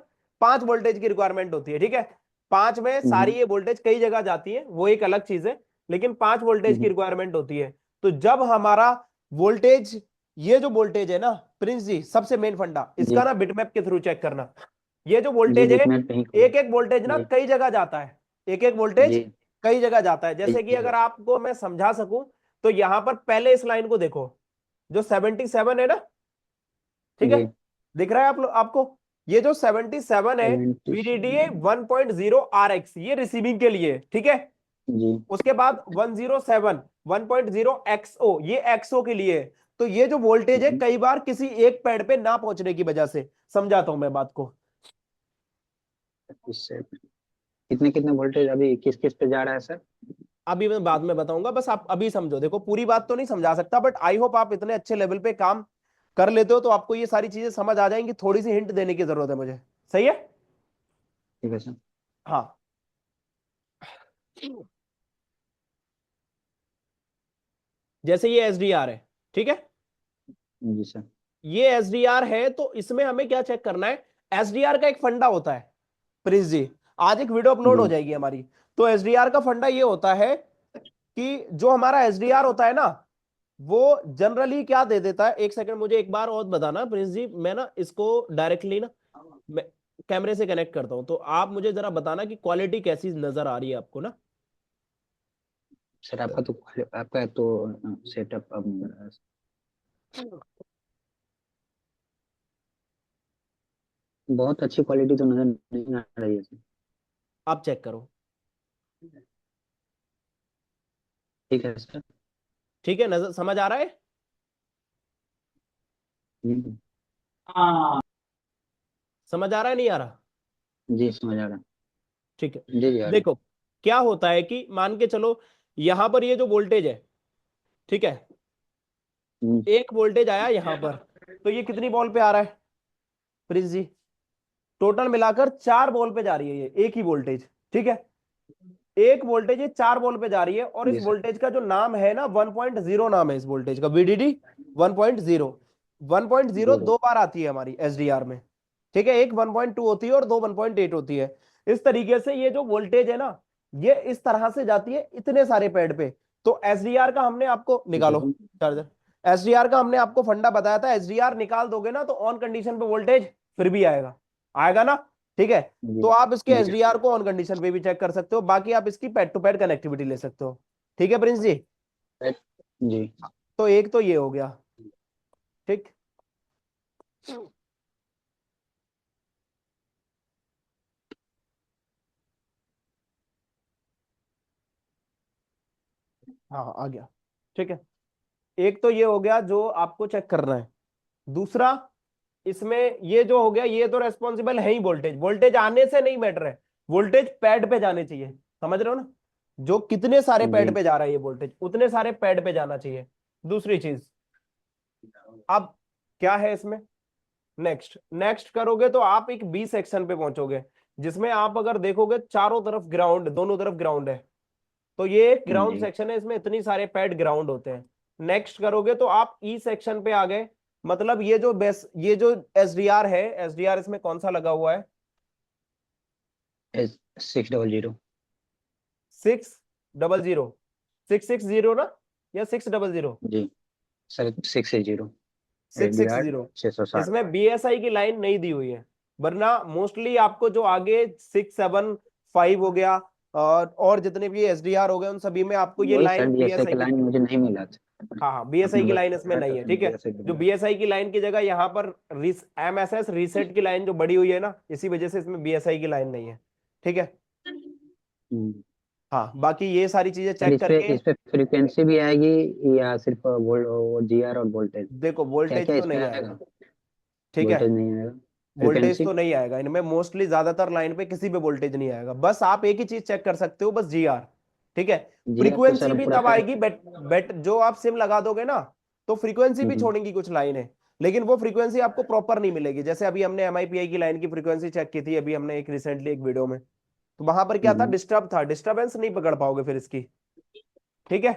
A: 5 वोल्टेज की रिक्वायरमेंट होती है, ठीक है। 5 में सारी ये वोल्टेज कई जगह जाती है, वो एक अलग चीज है, लेकिन 5 वोल्टेज की रिक्वायरमेंट होती है। तो जब हमारा वोल्टेज, ये जो वोल्टेज है ना प्रिंस जी, सबसे मेन फंडा
C: जी
A: इसका ना बिटमैप के थ्रू चेक करना। ये जो
C: जी
A: वोल्टेज है,
C: बिटमैप पे ही
A: एक एक वोल्टेज ना
C: जी
A: कई जगह जाता है, एक एक वोल्टेज
C: जी
A: कई जगह जाता है। जैसे कि
C: जी
A: अगर आपको मैं समझा सकूं तो यहां पर पहले इस लाइन को देखो, जो 77 है ना, ठीक है,
C: जी
A: दिख रहा है आपको? ये जो 77 है
C: 77
A: VDDA 1.0 RX, ये रिसीविंग के लिए, ठीक है।
C: जी
A: उसके बाद 107 1.0 एक्सओ, ये एक्सओ के लिए है। तो ये जो वोल्टेज है कई बार किसी एक पैड पे ना पहुंचने की वजह से, समझाता हूं मैं बात को।
C: इससे कितने कितने वोल्टेज अभी किस किस पे जा रहा है सर?
A: अभी मैं बाद में बताऊंगा, बस आप अभी समझो। देखो पूरी बात तो नहीं समझा सकता, बट आई होप आप इतने अच्छे लेवल पे काम कर लेते हो तो आपको ये सारी चीजें समझ आ जाएंगी। थोड़ी सी हिंट देने की जरूरत है मुझे, सही है?
C: ठीक है सर।
A: हाँ, जैसे ये एसडीआर है, ठीक है?
C: जी सर।
A: ये एसडीआर है तो इसमें हमें क्या चेक करना है? एसडीआर का एक फंडा होता है प्रिंस जी, आज एक वीडियो अपलोड हो
C: जी
A: जाएगी हमारी। तो एसडीआर का फंडा ये होता है कि जो हमारा एसडीआर होता है ना, वो जनरली क्या दे देता है। एक सेकंड मुझे एक बार और बताना प्रिंस जी, मैं ना इसको डायरेक्टली ना मैं कैमरे से कनेक्ट करता हूं, तो आप मुझे जरा बताना कि क्वालिटी कैसी नजर आ रही है आपको ना।
C: सर, आपका तो सेटअप अब बहुत अच्छी क्वालिटी तो नजर नहीं आ रही है सर।
A: आप चेक करो,
C: ठीक है सर।
A: ठीक है? नजर समझ आ रहा है?
C: हम्म,
A: समझ आ रहा है नहीं आ रहा?
C: जी समझ आ रहा है।
A: ठीक है।
C: जी जी आ रहा
A: देखो क्या होता है कि मान के चलो यहां पर ये जो वोल्टेज है, ठीक है,
C: है।
A: एक वोल्टेज आया यहां पर, तो ये कितनी बॉल पे आ रहा है प्रिंस जी? टोटल मिलाकर 4 बॉल पे जा रही है ये एक ही वोल्टेज, ठीक है? एक वोल्टेज ये 4 बॉल पे जा रही है, और इस
C: जी सर।
A: वोल्टेज का जो नाम है ना 1.0 नाम है इस वोल्टेज का, वीडीडी 1.0। 1.0
C: जी
A: दो बार आती है हमारी एसडीआर में, ठीक है? एक 1.2 होती है और दो 1.8 होती है। इस तरीके से ये जो वोल्टेज है ना, ये इस तरह से जाती है इतने सारे पैड पे। तो एसडीआर का हमने आपको निकालो
C: जी
A: चार्जर, एसडीआर का हमने आपको फंडा बताया था। एसडीआर निकाल दोगे ना तो ऑन कंडीशन पे वोल्टेज फिर भी आएगा, आएगा ना? ठीक है,
C: जी
A: तो आप इसके
C: जी
A: एसडीआर को ऑन कंडीशन पे भी चेक कर सकते हो, बाकी आप इसकी पैड टू पैड कनेक्टिविटी ले सकते हो। ठीक है प्रिंस जी?
C: जी।
A: तो एक तो ये हो गया, ठीक। हाँ आ गया, ठीक है। एक तो ये हो गया जो आपको चेक करना है। दूसरा, इसमें ये जो हो गया, ये तो रेस्पॉन्सिबल है ही वोल्टेज, वोल्टेज आने से नहीं मैटर है, वोल्टेज पैड पे जाने चाहिए, समझ रहे हो ना? जो कितने सारे पैड
C: जी
A: पे जा रहा है ये वोल्टेज, उतने सारे पैड पे जाना चाहिए। दूसरी चीज, अब क्या है इसमें, नेक्स्ट नेक्स्ट करोगे तो आप एक बी सेक्शन पे पहुंचोगे, जिसमें आप अगर देखोगे चारों तरफ ग्राउंड, दोनों तरफ ग्राउंड है। तो ये एक ग्राउंड
C: जी
A: सेक्शन है, इसमें इतनी सारे पैड ग्राउंड होते हैं। नेक्स्ट करोगे तो आप ई सेक्शन पे आ गए, मतलब ये जो बेस, ये जो एसडीआर है, एसडीआर इसमें कौन सा लगा हुआ है?
C: 600।
A: 600, 660 ना, या 600?
C: जी सर, 680 एसडीआर
A: $660।
C: 660।
A: इसमें बीएसआई की लाइन नहीं दी हुई है, वरना मोस्टली आपको जो आगे 675 हो गया और जितने भी एसडीआर हो गए उन सभी में आपको ये
C: वही सर,
A: लाइन
C: बीएसए
A: बीएसआई
C: के
A: की,
C: लाइन मुझे नहीं मिला था।
A: हाँ हाँ, बीएसआई
C: आपने
A: की लाइन इसमें
C: बताया
A: नहीं
C: तो
A: है,
C: सर
A: ठीक है?
C: बीएसए के
A: जो
C: लिए।
A: बीएसआई की लाइन की जगह यहाँ पर एमएसएस रीसेट की लाइन जो बड़ी हुई है ना, इसी वजह से इसमें बीएसआई की लाइन नहीं है, ठीक है?
C: हम्म।
A: हाँ, बाकी ये सारी चीजें
C: सर,
A: चेक करके,
C: इस पे फ्रीक्वेंसी भी आएगी या सिर्फ जीआर और वोल्टेज?
A: देखो
C: क्या
A: वोल्टेज
C: क्या
A: तो
C: इस पे
A: नहीं
C: आएगा?
A: आएगा, ठीक है?
C: वोल्टेज नहीं आएगा।
A: Voltage
C: frequency?
A: तो नहीं आएगा इनमें, मोस्टली ज्यादातर लाइन पे किसी पे वोल्टेज नहीं आएगा। बस आप एक ही चीज चेक कर सकते हो, बस जीआर, ठीक है?
C: जीआर तो
A: फ्रीक्वेंसी
C: सर
A: भी
C: पूरा
A: तब
C: पैड।
A: आएगी, बेट बेट जो आप सिम लगा दोगे ना, तो फ्रीक्वेंसी भी
C: हम्म
A: छोड़ेंगी कुछ लाइनें, लेकिन वो फ्रीक्वेंसी आपको प्रॉपर नहीं मिलेगी। जैसे अभी हमने एमआईपीआई की लाइन की फ्रीक्वेंसी चेक की थी, अभी हमने एक रिसेंटली एक वीडियो में, तो वहां पर क्या था,
C: हम्म।
A: डिस्टर्ब था, डिस्टर्बेंस नहीं पकड़ पाओगे फिर इसकी, ठीक है?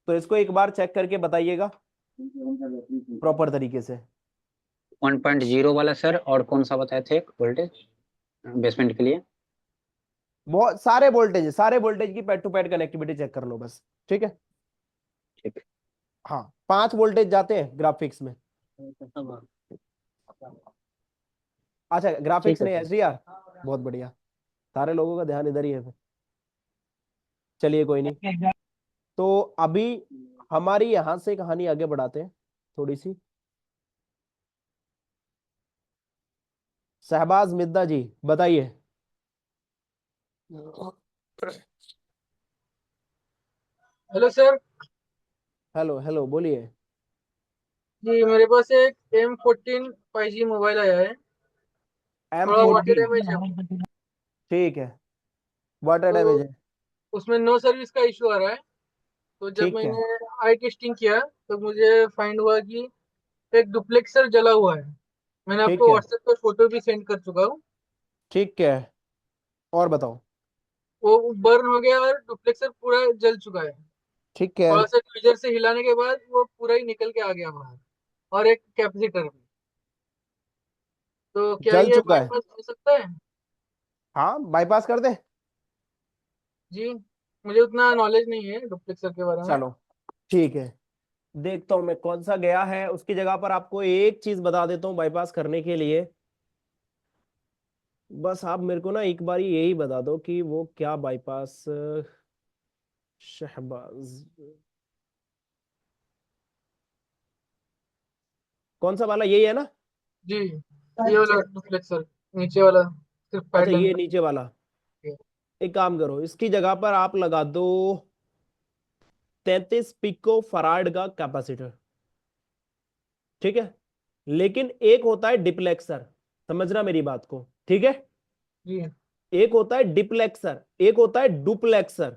A: तो इसको एक बार चेक करके बताइएगा प्रॉपर तरीके से।
C: 1.0 वाला सर, और कौन सा बताए थे वोल्टेज बेसमेंट के लिए?
A: बहुत सारे वोल्टेज की pad to pad connectivity check कर लो बस, ठीक है?
C: ठीक।
A: हाँ, 5 वोल्टेज जाते हैं ग्राफिक्स में। अच्छा, ग्राफिक्स
C: ठीक है
A: नहीं,
C: सर।
A: एसडीआर, बहुत बढ़िया, सारे लोगों का ध्यान इधर ही है फिर। चलिए कोई नहीं, तो अभी हमारी यहां से कहानी आगे बढ़ाते हैं थोड़ी सी। शहबाज मिद्दा जी बताइए,
B: हेलो सर।
A: हेलो हेलो, बोलिए।
B: जी मेरे पास एक M14 5G मोबाइल आया है।
A: एम
B: थोड़ा वाटर
A: फोर्टीन
B: डैमेज है।
A: ठीक है, वाटर
B: तो
A: डैमेज है।
B: उसमें नो सर्विस का इशू आ रहा है। तो जब
A: ठीक है।
B: मैंने आई टेस्टिंग किया तो मुझे फाइंड हुआ कि एक डुप्लेक्सर जला हुआ है। मैंने
A: ठीक
B: आपको
A: है।
B: व्हाट्सएप पर फोटो भी सेंड कर चुका हूँ।
A: ठीक है, और बताओ।
B: वो बर्न हो गया और डुप्लेक्सर पूरा जल चुका है।
A: ठीक है।
B: थोड़ा सा ट्विजर से हिलाने के बाद वो पूरा ही निकल के आ गया बाहर। और एक कैपेसिटर भी। तो क्या
A: जल
B: ये
A: चुका है।
B: बाईपास हो सकता है?
A: हाँ, बाईपास कर दे।
B: जी, मुझे उतना नॉलेज नहीं है डुप्लेक्सर के बारे में।
A: चलो, ठीक है, देखता हूं मैं कौन सा गया है उसकी जगह पर। आपको एक चीज बता देता हूँ बाईपास करने के लिए। बस आप मेरे को ना एक बार यही बता दो कि वो क्या बाईपास। शहबाज, कौन सा वाला, यही है ना?
B: जी, ये वाला डुप्लेक्सर नीचे वाला सिर्फ
A: अच्छा,
B: पैटर्न
A: ये नीचे वाला।
B: है।
A: एक काम करो, इसकी जगह पर आप लगा दो 33 पिको फराड का कैपेसिटर। ठीक है, लेकिन एक होता है डिप्लेक्सर, समझना मेरी बात को, ठीक है?
B: जी।
A: एक होता है डिप्लेक्सर, एक होता है डुप्लेक्सर।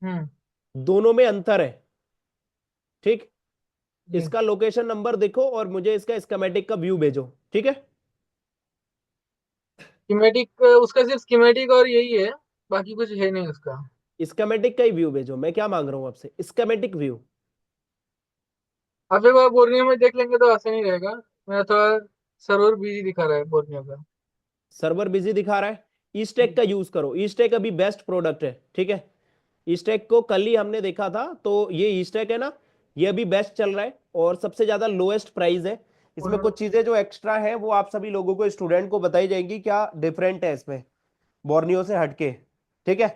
B: हम्म।
A: दोनों में अंतर है, ठीक?
B: जी,
A: इसका लोकेशन नंबर देखो और मुझे इसका स्कीमेटिक का व्यू भेजो, ठीक है?
B: स्कीमेटिक उसका सिर्फ स्कीमेटिक और यही है। बाकी कुछ है नहीं उसका।
A: स्कीमेटिक का ही व्यू भेजो, मैं क्या मांग रहा हूं आपसे, स्कीमेटिक व्यू।
B: आप एक बार बोर्नियो में देख लेंगे तो आसान ही रहेगा। मेरा थोड़ा सर्वर बिजी दिखा रहा है बोर्नियो का।
A: सर्वर बिजी दिखा रहा है। ईस्टेक का यूज करो, ईस्टेक अभी बेस्ट प्रोडक्ट है, ठीक है? ईस्टेक को कल ही हमने देखा था, तो ये ईस्टेक है ना, ये अभी बेस्ट चल रहा है और सबसे ज्यादा लोएस्ट प्राइस है। इसमें
B: और
A: कुछ चीजें जो एक्स्ट्रा है वो आप सभी लोगों को, स्टूडेंट को बताई जाएंगी क्या डिफरेंट है इसमें बोर्नियो से हटके, ठीक है?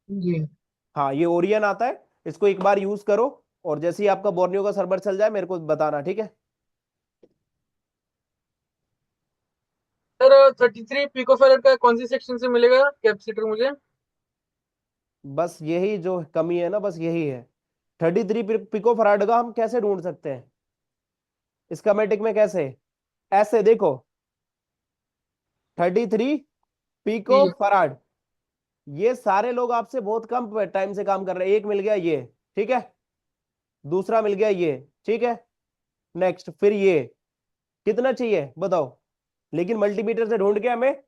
B: जी
A: हाँ, ये ओरियन आता है, इसको एक बार यूज करो और जैसे ही आपका बोर्नियो का सर्वर चल जाए मेरे को बताना, ठीक है?
B: सर 33 पिकोफैरेड का कौन सी सेक्शन से मिलेगा कैपेसिटर मुझे?
A: बस यही जो कमी है ना, बस यही है। 33 पिको फराड का हम कैसे ढूंढ सकते हैं स्कीमेटिक में, कैसे? ऐसे देखो, 33 पिको
B: जी
A: फराड, ये सारे लोग आपसे बहुत कम टाइम से काम कर रहे हैं। एक मिल गया ये, ठीक है? दूसरा मिल गया ये, ठीक है? नेक्स्ट, फिर ये। कितना चाहिए बताओ? लेकिन मल्टीमीटर से ढूंढ के हमें,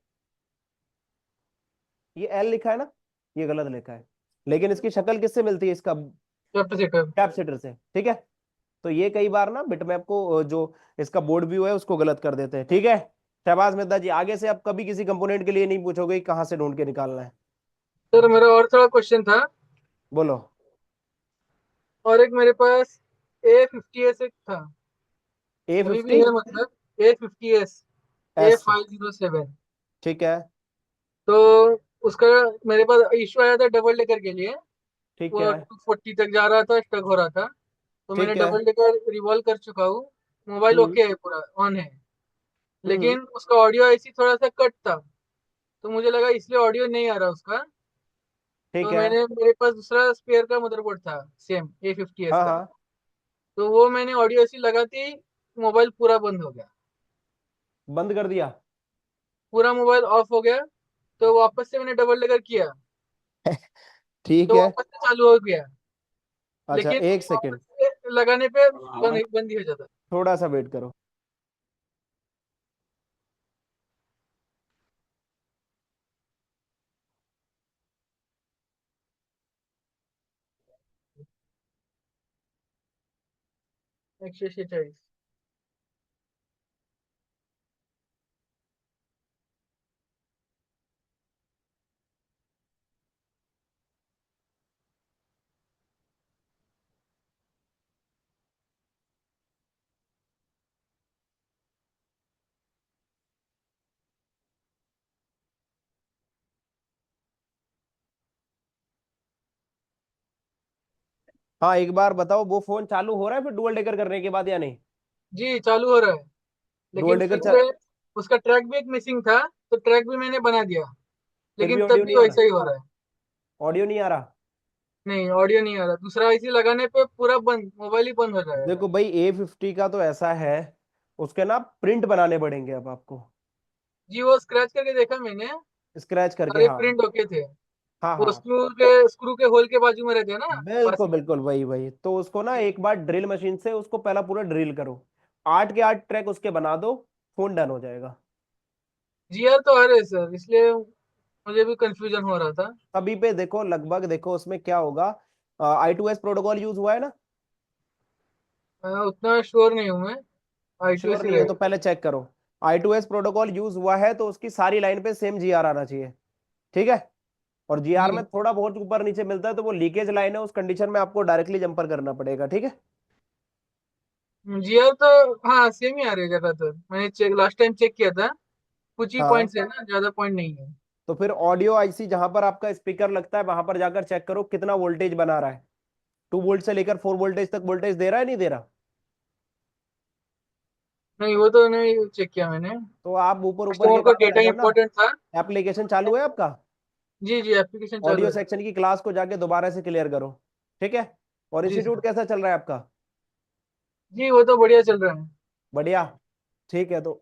A: ये एल लिखा है ना, ये गलत लिखा है। लेकिन इसकी शक्ल किससे मिलती है, इसका
B: कैपेसिटर।
A: कैपेसिटर से, ठीक है? तो ये कई बार ना बिटमैप को जो इसका बोर्ड व्यू है उसको गलत कर देते हैं, ठीक है? शहबाज मिर्जा जी, आगे से आप कभी किसी कंपोनेंट के लिए नहीं पूछोगे कि कहाँ से ढूंढ के निकालना है।
B: सर मेरा और थोड़ा क्वेश्चन था।
A: बोलो।
B: और एक मेरे पास A50S एक था।
A: ए
B: अभी भी
A: फिफ्टी
B: है मतलब A50S
A: एस
B: A507।
A: ठीक है।
B: तो उसका मेरे पास इशू आया था डबल डेकर के लिए।
A: ठीक
B: वो
A: है।
B: 240 तक जा रहा था, स्टक हो रहा था। तो मैंने
A: ठीक है।
B: डबल डेकर रिवॉल्व कर चुका हूँ। मोबाइल
A: हम्म।
B: ओके है, पूरा ऑन है।
A: हम्म।
B: लेकिन उसका ऑडियो ऐसी थोड़ा सा कट था। तो मुझे लगा इसलिए ऑडियो नहीं आ रहा उसका।
A: ठीक
B: तो
A: है।
B: मेरे पास दूसरा स्पेयर का मदरबोर्ड था, सेम A50S
A: हाँ
B: का।
A: हाँ।
B: तो वो मैंने ऑडियो ऐसी लगाती, मोबाइल पूरा बंद हो गया।
A: बंद कर दिया।
B: पूरा मोबाइल ऑफ हो गया। तो वापस से मैंने डबल डेकर किया।
A: ठीक
B: तो
A: है।
B: वापस से चालू हो गया।
A: अच्छा,
B: लेकिन
A: एक सेकंड,
B: वापस से लगाने पे बंद बंद ही हो जाता।
A: थोड़ा सा वेट करो।
B: X46।
A: हाँ, एक बार बताओ, वो फोन चालू हो रहा है फिर डुअल डेकर करने के बाद या नहीं?
B: जी चालू हो रहा है।
A: डुअल
B: लेकिन
A: डेकर
B: फिर उसका ट्रैक भी एक मिसिंग था। तो ट्रैक भी मैंने बना दिया।
A: फिर
B: लेकिन
A: भी
B: तब
A: ऑडियो
B: भी
A: नहीं आ
B: वैसा
A: रहा,
B: ही हो रहा है।
A: ऑडियो नहीं आ रहा।
B: नहीं, ऑडियो नहीं आ रहा। दूसरा आईसी लगाने पे पूरा बंद, मोबाइल ही बंद हो जाएगा।
A: देखो भाई A50 का तो ऐसा है, उसके ना प्रिंट बनाने पड़ेंगे अब आपको,
B: जी वो स्क्रैच करके देखा मैंने,
A: स्क्रैच करके।
B: सारे
A: हाँ
B: प्रिंट होके थे।
A: हाँ
B: वो
A: हाँ,
B: स्क्रू के होल के बाजू में रहते हैं ना, पास
A: बिल्कुल
B: में।
A: बिल्कुल, वही वही। तो उसको ना एक बार ड्रिल मशीन से उसको पहला पूरा ड्रिल करो, 8 के 8 ट्रैक उसके बना दो, फोन डन हो जाएगा।
B: जीआर तो आ रहे सर, इसलिए मुझे भी कंफ्यूजन हो रहा था।
A: अभी पे देखो लगभग, देखो उसमें क्या होगा, I2S प्रोटोकॉल यूज हुआ है ना?
B: उतना श्योर नहीं हूँ मैं।
A: श्योर
B: I2C
A: नहीं है तो
B: रहेगा।
A: पहले चेक करो। I2S प्रोटोकॉल यूज हुआ है तो उसकी सारी लाइन पे सेम जीआर आना चाहिए, ठीक है। और जीआर में
B: जी।
A: थोड़ा बहुत ऊपर नीचे मिलता है तो वो लीकेज लाइन है, उस कंडीशन में आपको डायरेक्टली जंपर करना पड़ेगा, ठीक है।
B: जीआर तो हाँ सेम ही आ रहा है ज्यादातर। मैंने लास्ट टाइम चेक किया था। कुछ ही
A: हाँ,
B: पॉइंट्स है ना, ज्यादा पॉइंट नहीं है।
A: तो फिर ऑडियो आईसी जहां पर आपका स्पीकर लगता है वहां पर जाकर चेक करो कितना वोल्टेज बना रहा है, 2 वोल्ट से लेकर 4 वोल्टेज तक वोल्टेज दे रहा है नहीं दे रहा।
B: नहीं, वो तो नहीं चेक किया मैंने।
A: तो आप ऊपर ऊपर के
B: कस्टमर को
A: काम
B: डेटा
A: रहकर ना,
B: इंपॉर्टेंट था।
A: एप्लीकेशन चालू है आपका,
B: जी जी, एप्लीकेशन चालू
A: ऑडियो
B: है।
A: सेक्शन की क्लास को जाके दोबारा से क्लियर करो, ठीक है। और
B: जी
A: इंस्टीट्यूट
B: सर।
A: कैसा चल रहा है आपका?
B: जी वो तो बढ़िया चल रहा है।
A: बढ़िया, ठीक है। तो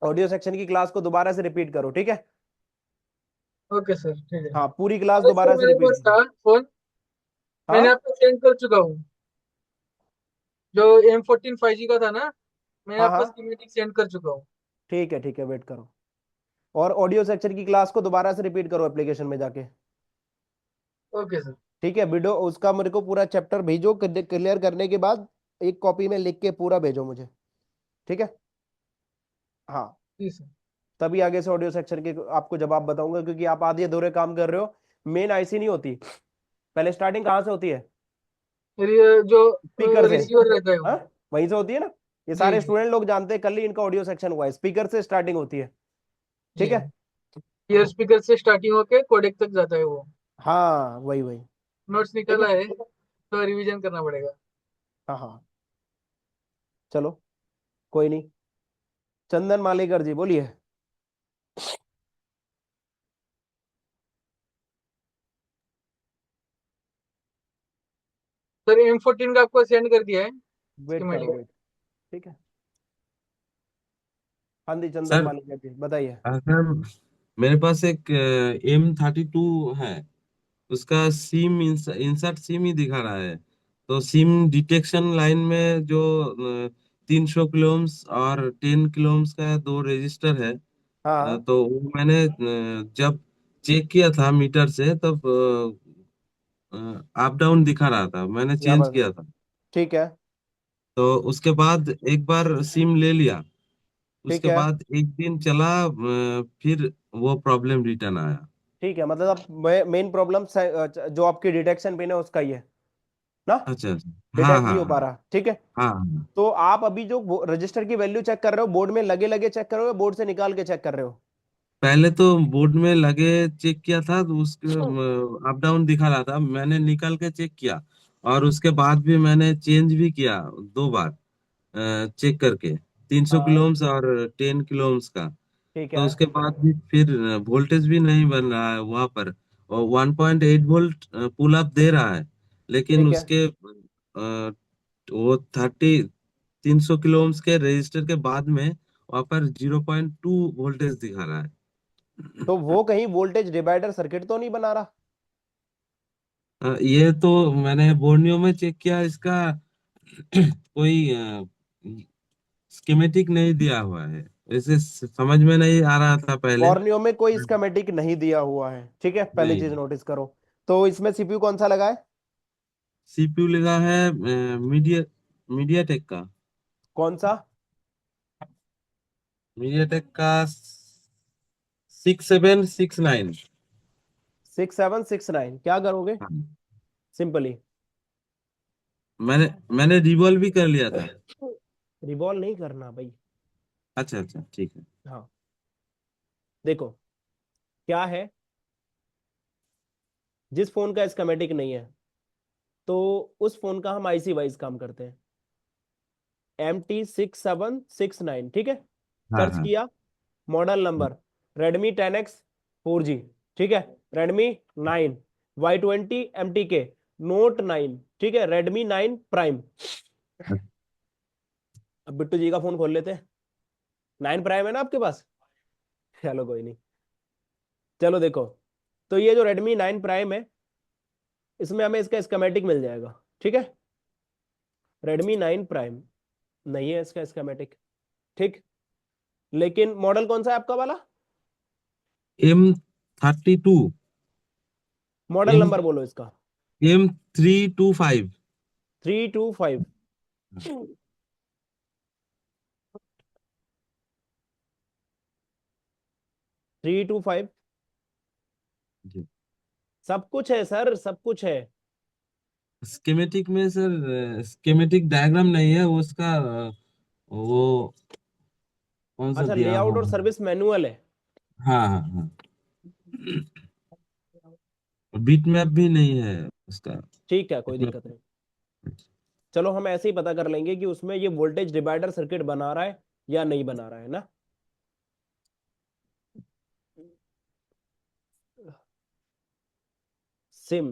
A: ऑडियो सेक्शन की क्लास को दोबारा से रिपीट करो, ठीक है।
B: ओके सर, ठीक है।
A: हाँ, पूरी क्लास
B: अरे सर,
A: दोबारा से
B: मेरे
A: रिपीट
B: पास
A: करो।
B: था फोन, मैंने
A: हाँ
B: आपको सेंड कर चुका हूँ। जो M14 5G का था ना, मैंने
A: हाँ
B: आपको
A: हाँ,
B: स्कीमेटिक सेंड कर चुका हूँ।
A: ठीक है ठीक है, वेट करो। और ऑडियो सेक्शन की क्लास को दोबारा से रिपीट करो एप्लीकेशन में जाके,
B: ओके सर।
A: ठीक है। वीडियो उसका मेरे को पूरा चैप्टर भेजो, क्लियर करने के बाद एक कॉपी में लिख के पूरा भेजो मुझे, ठीक है। हाँ,
B: जी सर।
A: तभी आगे से ऑडियो सेक्शन के आपको जवाब बताऊंगा, क्योंकि आप आधे अधूरे काम कर रहे हो। मेन आईसी नहीं होती, पहले स्टार्टिंग कहाँ से होती है?
B: फिर ये जो
A: स्पीकर से।
B: रिसीवर रहता है
A: हाँ,
B: वो।
A: वहीं से होती है ना। ये
B: जी
A: सारे
B: जी
A: स्टूडेंट लोग जानते हैं, कल ही इनका ऑडियो सेक्शन हुआ है, स्पीकर से स्टार्टिंग होती है,
B: जी।
A: ठीक है।
B: ईयर स्पीकर से स्टार्टिंग होके कोडेक तक जाता है वो।
A: हाँ वही वही,
B: नोट्स
A: ठीक
B: निकाला
A: है।
B: है, तो रिवीजन करना पड़ेगा।
A: हाँ हाँ, चलो, कोई नहीं। चंदन मालेकर जी बोलिए।
B: सर M14 का आपको सेंड कर दिया है
A: वेट करो,
B: स्कीमेटिक।
A: वेट, ठीक है। हाँ जी, चंदन
H: सर
A: मालेकर जी बताइए।
H: सर मेरे पास एक M32 है। उसका सिम इंसर्ट सिम ही दिखा रहा है। तो सिम डिटेक्शन लाइन में जो 300 किलो ohms और 10 किलो ohms का दो रजिस्टर है।
A: हाँ हाँ,
H: तो वो मैंने जब चेक किया था मीटर से तब अप डाउन दिखा रहा था, मैंने चेंज
A: जबरदस्त,
H: किया था।
A: ठीक है
H: तो उसके बाद एक बार सिम ले लिया।
A: ठीक
H: उसके
A: है
H: बाद एक दिन चला, फिर वो प्रॉब्लम रिटर्न आया।
A: ठीक है। मतलब अब मेन प्रॉब्लम जो आपकी डिटेक्शन पिन है उसका ही है ना,
H: अच्छा अच्छा। हाँ
A: डिटेक्ट नहीं
H: हाँ
A: हो पा रहा, ठीक है।
H: हाँ हाँ।
A: तो आप अभी जो रजिस्टर की वैल्यू चेक कर रहे हो, बोर्ड में लगे लगे चेक कर रहे हो या बोर्ड से निकाल के चेक कर रहे हो?
H: पहले तो बोर्ड में लगे चेक किया था तो उसके अप डाउन दिखा रहा था, मैंने निकाल के चेक किया। और उसके बाद भी मैंने चेंज भी किया 2 बार चेक करके, 300 किलो
A: हाँ,
H: ohms और 10 किलो ohms का।
A: ठीक
H: तो
A: है
H: उसके बाद भी फिर वोल्टेज भी नहीं बन रहा है वहां पर। और 1.8 वोल्ट पुल अप दे रहा है, लेकिन
A: ठीक है।
H: उसके वो 300 किलो ohms के रजिस्टर के बाद में वहां पर 0.2 वोल्टेज दिखा रहा है।
A: तो वो कहीं वोल्टेज डिवाइडर सर्किट तो नहीं बना रहा?
H: ये तो मैंने बोर्नियो में चेक किया, इसका कोई स्कीमेटिक नहीं दिया हुआ है। वैसे समझ में नहीं आ रहा था पहले।
A: बॉर्नियो में कोई स्कीमेटिक नहीं दिया हुआ है, ठीक है, पहली
H: नहीं,
A: चीज नोटिस करो। तो इसमें सीपीयू कौन सा लगा है?
H: सीपीयू लगा है मीडिया टेक का।
A: कौन सा?
H: मीडिया टेक का 6769।
A: 6769, क्या करोगे सिंपली?
H: मैंने मैंने रिवॉल्व भी कर लिया था।
A: रिवॉल्व नहीं करना भाई।
H: अच्छा अच्छा, ठीक है।
A: हाँ, देखो क्या है, जिस फोन का स्कीमेटिक नहीं है तो उस फोन का हम आईसी वाइज काम करते हैं। MT6769, ठीक है।
H: हाँ
A: सर्च
H: हाँ
A: किया, model number Redmi 10X 4G, ठीक है। Redmi 9, Y20 MTK, Note 9, ठीक है। Redmi 9 Prime। अब बिट्टू जी का फोन खोल लेते हैं। 9 Prime है ना आपके पास? चलो कोई नहीं। चलो देखो, तो ये जो Redmi 9 Prime है, इसमें हमें इसका स्कीमेटिक मिल जाएगा, ठीक है। Redmi 9 Prime नहीं है इसका स्कीमेटिक, ठीक। लेकिन मॉडल कौन सा है आपका वाला?
H: M32,
A: मॉडल
H: M
A: नंबर बोलो इसका।
H: M325।
A: 325। 325।
H: जी।
A: सब कुछ है सर, सब कुछ है।
H: स्कीमेटिक में सर स्कीमेटिक डायग्राम नहीं है वो उसका वो कौन सा
A: अच्छा,
H: दिया
A: लेआउट और
H: हुआ है?
A: सर्विस मैनुअल है।
H: हाँ हाँ हाँ। बीट मैप भी नहीं है उसका।
A: ठीक है, कोई
H: बीट मैप।
A: दिक्कत नहीं। चलो हम ऐसे ही पता कर लेंगे कि उसमें ये वोल्टेज डिवाइडर सर्किट बना रहा है या नहीं बना रहा है ना। सिम,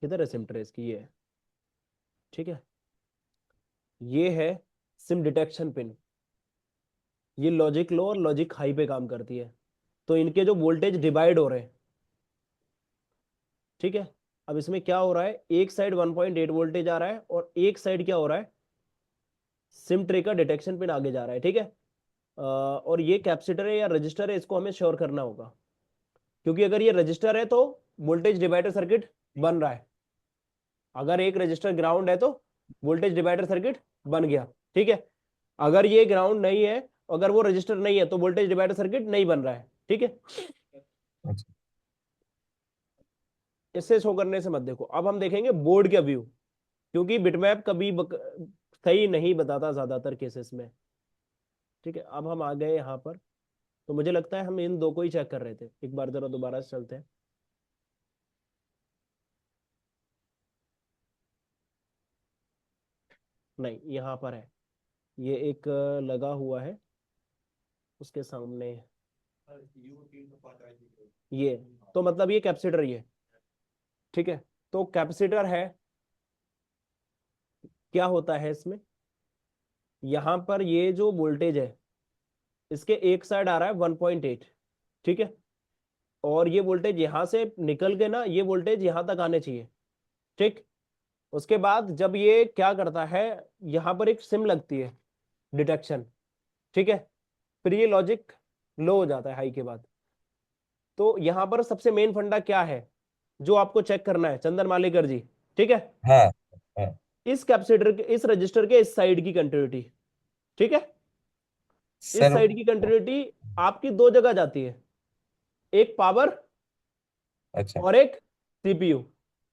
A: किधर है सिम ट्रेस की? ये है, ठीक है। ये है सिम डिटेक्शन पिन। ये लॉजिक लो और लॉजिक हाई पे काम करती है। तो इनके जो वोल्टेज डिवाइड हो रहे हैं, ठीक है। अब इसमें क्या हो रहा है, एक साइड 1.8 वोल्टेज आ रहा है और एक साइड क्या हो रहा है, सिम ट्रे का डिटेक्शन पिन आगे जा रहा है, ठीक है। और ये कैपेसिटर है या रजिस्टर है, इसको हमें श्योर करना होगा। क्योंकि अगर ये रजिस्टर है तो वोल्टेज डिवाइडर सर्किट बन रहा है। अगर एक रजिस्टर ग्राउंड है तो वोल्टेज डिवाइडर सर्किट बन गया, ठीक है। अगर ये ग्राउंड नहीं है, अगर वो रजिस्टर नहीं है, तो वोल्टेज डिवाइडर सर्किट नहीं बन रहा है, ठीक है।
H: अच्छा।
A: इससे शो करने से मत देखो। अब हम देखेंगे बोर्ड का व्यू, क्योंकि बिटमैप कभी सही नहीं बताता ज्यादातर केसेस में, ठीक है। अब हम आ गए यहाँ पर। तो मुझे लगता है हम इन दो को ही चेक कर रहे थे। एक बार जरा दोबारा से चलते हैं। नहीं, यहाँ पर है। ये एक लगा हुआ है उसके सामने। ये तो मतलब ये कैपेसिटर, ये ठीक है। तो कैपेसिटर है, क्या होता है इसमें, यहाँ पर ये जो वोल्टेज है, इसके एक साइड आ रहा है 1.8, ठीक है। और ये वोल्टेज यहां से निकल के ना, ये वोल्टेज यहां तक आने चाहिए, ठीक। उसके बाद जब ये क्या करता है, यहां पर एक सिम लगती है डिटेक्शन, ठीक है। फिर ये लॉजिक लो हो जाता है हाई के बाद। तो यहां पर सबसे मेन फंडा क्या है जो आपको चेक करना है चंदन मालेकर जी, ठीक है।
H: हाँ हाँ
A: इस कैपेसिटर के, इस रजिस्टर के इस साइड की कंटिन्यूटी, ठीक है। इस
H: सर।
A: साइड की कंटिन्यूटी आपकी दो जगह जाती है, एक पावर
H: अच्छा।
A: और एक सीपीयू।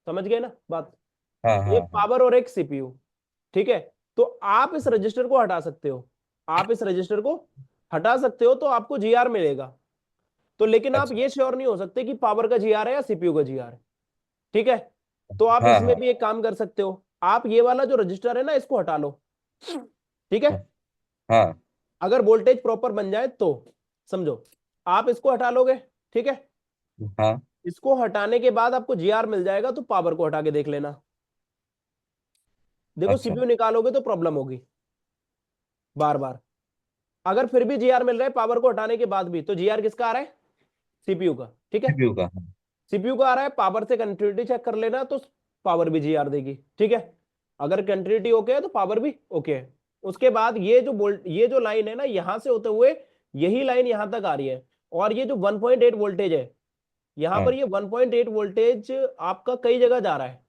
A: समझ गए ना बात?
H: हाँ हाँ
A: एक
H: हाँ।
A: पावर और एक सीपीयू, ठीक है। तो आप इस रजिस्टर को हटा सकते हो, आप इस रजिस्टर को हटा सकते हो तो आपको जीआर मिलेगा। तो लेकिन आप
H: अच्छा।
A: ये श्योर नहीं हो सकते कि पावर का जीआर है या सीपीयू का जीआर है, ठीक है। तो आप
H: हाँ
A: इसमें
H: हाँ
A: भी एक काम कर सकते हो, आप ये वाला जो रजिस्टर है ना, इसको हटा लो, ठीक है।
H: हाँ हाँ।
A: अगर वोल्टेज प्रॉपर बन जाए तो समझो, आप इसको हटा लोगे, ठीक है।
H: हाँ।
A: इसको हटाने के बाद आपको जीआर मिल जाएगा, तो पावर को हटा के देख लेना। देखो
H: अच्छा।
A: सीपीयू निकालोगे तो प्रॉब्लम होगी बार बार। अगर फिर भी जीआर मिल रहा है पावर को हटाने के बाद भी, तो जीआर किसका आ रहा है? सीपीयू का, ठीक है।
H: सीपीयू का।
A: सीपीयू का आ रहा है, पावर से कंटिन्यूटी चेक कर लेना, तो पावर भी जीआर देगी, ठीक है। अगर कंटिन्यूटी ओके है तो पावर भी ओके है। उसके बाद ये जो लाइन है ना, यहां से होते हुए यही लाइन यहां तक आ रही है। और ये जो 1.8 वोल्टेज है, यहां पर
H: हाँ।
A: ये 1.8 वोल्टेज आपका कई जगह जा रहा है,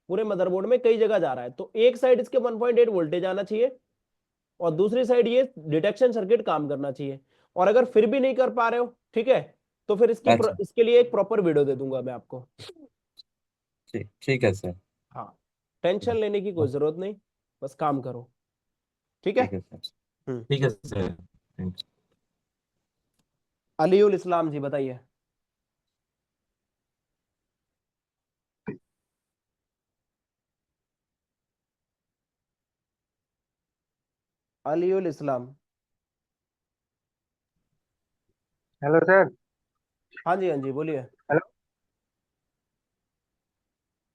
A: पूरे मदरबोर्ड में कई जगह जा रहा है। तो एक साइड इसके 1.8 वोल्टेज आना चाहिए और दूसरी साइड ये डिटेक्शन सर्किट काम करना चाहिए। और अगर फिर भी नहीं कर पा रहे हो, ठीक है, तो फिर
H: अच्छा।
A: इसके लिए एक प्रॉपर वीडियो दे दूंगा मैं आपको।
H: ठीक ठीक है सर।
A: हाँ, टेंशन लेने की कोई जरूरत नहीं, बस काम करो, ठीक है।
H: ठीक है सर।
A: हम्म।
H: ठीक है सर।
A: अलीउल इस्लाम जी बताइए। अलीउल इस्लाम।
I: Hello sir.
A: हाँ जी, हाँ जी, बोलिए।
I: हेलो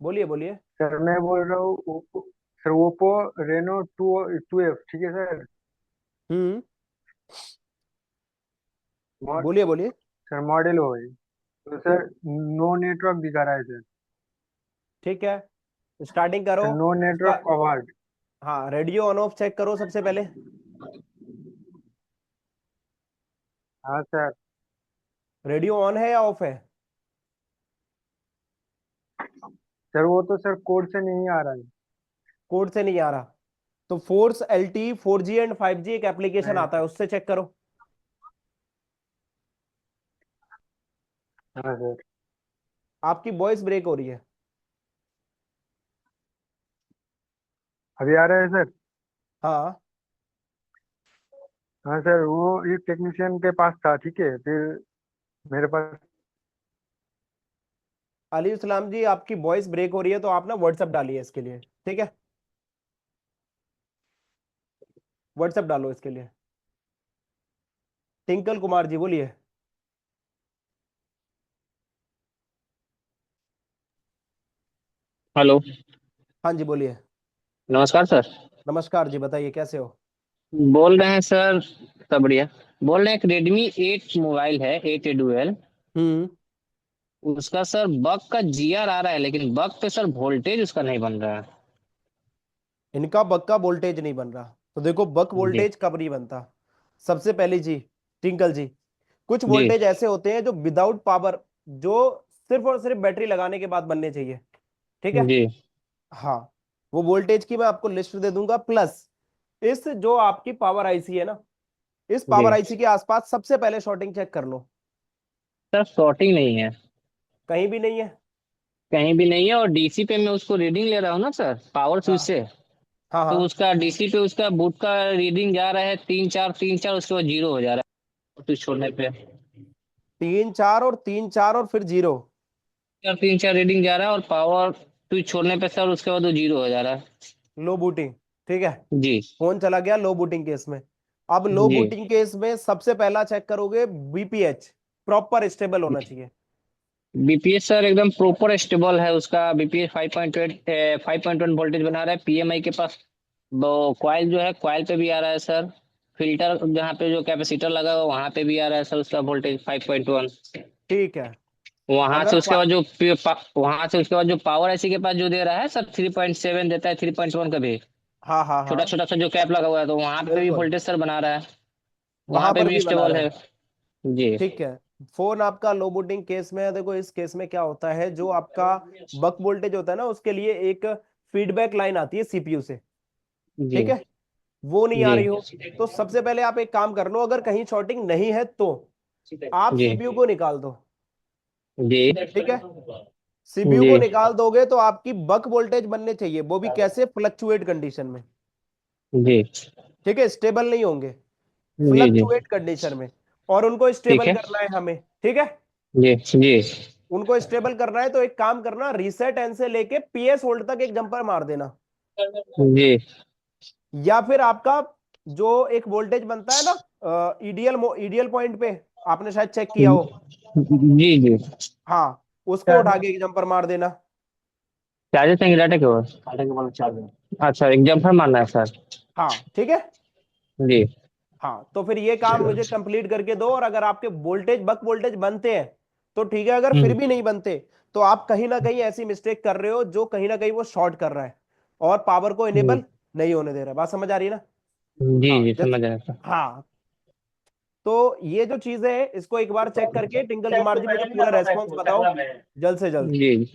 A: बोलिए बोलिए।
I: सर, मैं बोल रहा हूँ sir, Oppo Reno two F, ठीक है सर।
A: हम्म।
I: मॉ-
A: बोलिए बोलिए।
I: सर मॉडल हो गई तो सर नो नेटवर्क दिखा रहा है सर।
A: ठीक है, स्टार्टिंग करो
I: सर नो
A: उसका।
I: Network covered.
A: हाँ, रेडियो ऑन ऑफ चेक करो सबसे पहले।
I: हाँ सर।
A: रेडियो ऑन है या ऑफ है?
I: सर वो तो सर कोड से नहीं आ रहा है।
A: कोड से नहीं आ रहा, तो force LTE 4G and 5G एक एप्लीकेशन
I: नहीं
A: आता है,
I: सर।
A: उससे चेक करो।
I: हाँ सर।
A: आपकी वॉइस ब्रेक हो रही है।
I: अभी आ रहा है सर।
A: हाँ।
I: हाँ सर, वो एक टेक्नीशियन के पास था, ठीक है, फिर मेरे पास।
A: अली इस्लाम जी, आपकी वॉइस ब्रेक हो रही है, तो आप ना व्हाट्सएप डालिए इसके लिए, ठीक है? व्हाट्सएप डालो इसके लिए। टिंकल कुमार जी, बोलिए।
J: हेलो।
A: हाँ जी, बोलिए।
J: नमस्कार सर।
A: नमस्कार जी, बताइए कैसे हो?
J: बोल रहे हैं सर, सब बढ़िया। बोल रहे हैं एक Redmi 8 मोबाइल है, 8 डुअल।
A: हम्म।
J: उसका सर बग का GR आ रहा है, लेकिन बग पे सर वोल्टेज उसका नहीं बन रहा है।
A: इनका बक का वोल्टेज नहीं बन रहा, तो देखो बक
J: जी
A: वोल्टेज कब नहीं बनता। सबसे पहली चीज, टिंकल जी, कुछ
J: जी
A: वोल्टेज ऐसे होते हैं जो विदाउट पावर, जो सिर्फ और सिर्फ बैटरी लगाने के बाद बनने चाहिए, ठीक है?
J: जी
A: हाँ, वो वोल्टेज की मैं आपको लिस्ट दे दूंगा। प्लस इस जो आपकी पावर आईसी है ना, इस
J: जी।
A: पावर आईसी के आसपास सबसे पहले शॉर्टिंग चेक कर लो।
J: सर शॉर्टिंग नहीं है,
A: कहीं भी नहीं है?
J: कहीं भी नहीं है। और डीसी पे मैं उसको रीडिंग ले रहा हूँ ना सर, पावर स्विच
A: हाँ
J: से।
A: हाँ
J: तो
A: हाँ।
J: उसका डीसी पे उसका बूट का रीडिंग जा रहा है 3 4 3 4, उसके बाद 0 हो जा रहा है स्विच छोड़ने पे।
A: 3 4 और 3 4 और फिर 0।
J: 3 4 रीडिंग जा रहा है, और पावर स्विच छोड़ने पे सर उसके बाद वो 0 हो जा रहा है।
A: लो बूटिंग, ठीक है।
J: जी
A: फोन चला गया लो बूटिंग केस में। अब लो
J: जी।
A: बूटिंग केस में सबसे पहला चेक करोगे बीपीएच, प्रॉपर स्टेबल होना चाहिए।
J: बीपीएस सर एकदम प्रॉपर स्टेबल है, उसका बीपीएस 5.8 5.1 वोल्टेज बना रहा है। पीएमआई के पास वो कॉइल जो है, कॉइल पे भी आ रहा है सर। फिल्टर जहाँ पे जो कैपेसिटर लगा हुआ वहां पे भी आ रहा है सर उसका वोल्टेज 5.1।
A: ठीक है।
J: वहां से
A: अगर
J: उसके बाद जो वहां से उसके बाद जो पावर आईसी के पास जो दे रहा है सर, 3.7 देता है, 3.1 का भी।
A: हाँ हाँ
J: छोटा
A: हाँ,
J: छोटा सा जो कैप लगा हुआ है, तो वहां पे भी
A: बिल्कुल,
J: वोल्टेज सर बना रहा है। वहां
A: वहां
J: पे
A: पर
J: भी
A: भी बना
J: स्टेबल
A: रहा
J: है।
A: है।
J: जी
A: ठीक है। फोन आपका लो बूटिंग केस में है। देखो इस केस में क्या होता है, जो आपका बक वोल्टेज होता है ना, उसके लिए एक फीडबैक लाइन आती है सीपीयू से,
J: जी
A: ठीक है? वो नहीं आ
J: जी
A: रही हो, तो सबसे पहले आप एक काम कर लो, अगर कहीं शॉर्टिंग नहीं है तो आप
J: जी
A: सीपीयू को निकाल दो,
J: जी
A: ठीक है? सीपीयू
J: जी
A: को निकाल दोगे तो आपकी बक वोल्टेज बनने चाहिए, वो भी कैसे? फ्लक्चुएट कंडीशन में,
J: जी
A: ठीक है? स्टेबल नहीं होंगे,
J: जी जी।
A: फ्लक्चुएट कंडीशन में। और उनको
J: ठीक
A: स्टेबल
J: है।
A: करना है हमें, ठीक है?
J: जी जी
A: उनको स्टेबल करना है तो एक काम करना, रीसेट एन से लेके PS होल्ड तक एक जंपर मार देना।
J: जी
A: या फिर आपका जो एक वोल्टेज बनता है ना ईडीएल, ईडीएल पॉइंट पे, आपने शायद चेक किया हो।
J: जी जी।
A: हाँ, उसको उठा के एक जंपर मार देना।
J: चार्जर से डाटा क्यों है? अच्छा, एक जम्पर मारना है सर।
A: हाँ, ठीक है।
J: जी
A: हाँ, तो फिर ये काम मुझे कंप्लीट करके दो, और अगर आपके वोल्टेज बक वोल्टेज बनते हैं तो ठीक है, अगर फिर
J: हम्म,
A: भी नहीं बनते तो आप कहीं ना कहीं ऐसी मिस्टेक कर रहे हो जो कहीं ना कहीं वो शॉर्ट कर रहा है और पावर को
J: हम्म,
A: इनेबल नहीं होने दे रहा है। बात समझ आ रही है ना?
J: जी
A: हाँ
J: जी समझ रहे हैं सर।
A: हाँ, तो ये जो चीज है इसको एक बार चेक करके टिंकल कुमार जी मुझे पूरा रेस्पॉन्स बताओ जल्द से जल्द,
J: जी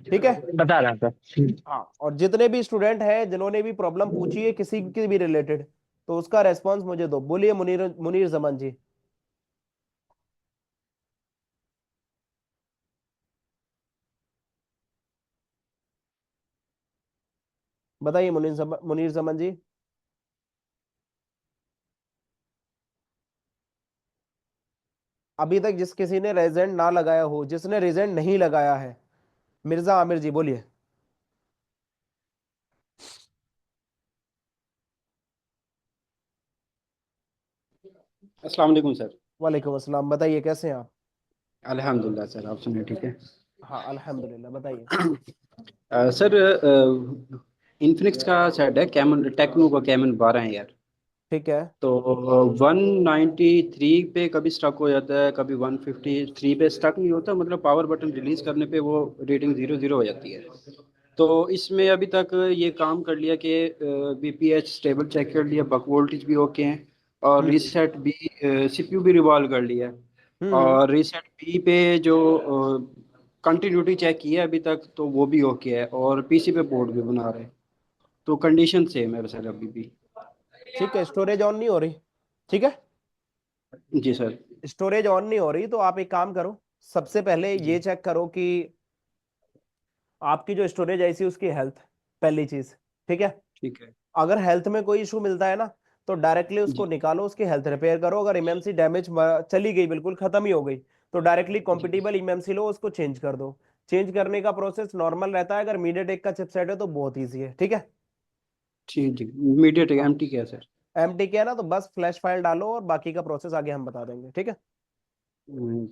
A: ठीक है?
J: बता रहे हैं सर।
A: हाँ, और जितने भी स्टूडेंट हैं जिन्होंने भी प्रॉब्लम पूछी है किसी की भी रिलेटेड, तो उसका रेस्पॉन्स मुझे दो। बोलिए मुनीर, मुनीर जमान जी। बताइए मुनीर जमान जी। अभी तक जिस किसी ने रेजेंट ना लगाया हो, जिसने रेजेंट नहीं लगाया है, मिर्जा आमिर जी बोलिए।
K: अस्सलाम वालेकुम सर।
A: वालेकुम अस्सलाम, बताइए कैसे हैं आप?
K: अल्हम्दुलिल्लाह सर, आप सुनिए ठीक है।
A: हाँ अल्हम्दुलिल्लाह, बताइए।
K: सर इन्फिनिक्स का सेट है, कैमन टेक्नो का कैमन 12 है यार।
A: ठीक है।
K: तो 193 पे कभी स्टक हो जाता है, कभी 153 पे स्टक नहीं होता, मतलब पावर बटन रिलीज करने पे वो रीडिंग 0 0 हो जाती है। तो इसमें अभी तक ये काम कर लिया कि बीपीएच स्टेबल चेक कर लिया, बक वोल्टेज भी ओके हैं, और
A: हम्म
K: रीसेट भी सीपीयू भी रिवॉल्व कर लिया है।
A: हम्म
K: और रीसेट बी पे जो कंटिन्यूटी चेक की है अभी तक, तो वो भी ओके है, और पीसी पे बोर्ड भी बना रहे हैं। तो कंडीशन सेम है सर अभी भी।
A: ठीक है, स्टोरेज ऑन नहीं हो रही? ठीक है,
K: जी सर।
A: स्टोरेज ऑन नहीं हो रही तो आप एक काम करो, सबसे पहले ये
K: जी
A: चेक करो कि आपकी जो स्टोरेज ऐसी उसकी हेल्थ, पहली चीज। ठीक है,
K: ठीक है।
A: अगर हेल्थ में कोई इशू मिलता है ना तो डायरेक्टली उसको
K: जी
A: निकालो, उसकी हेल्थ रिपेयर करो। अगर इमेमसी डैमेज चली गई, बिल्कुल खत्म ही हो गई, तो डायरेक्टली
K: जी
A: कॉम्पिटिबल इमेमसी लो, उसको चेंज कर दो। चेंज करने का प्रोसेस नॉर्मल रहता है, अगर मीडियाटेक का चिपसेट है तो बहुत ईजी है। ठीक है।
K: ठीक जी। मीडियाटेक
A: हाँ,
K: एमटी क्या सर?
A: एमटी किया ना तो बस फ्लैश फाइल डालो और बाकी का प्रोसेस आगे हम बता देंगे। ठीक है,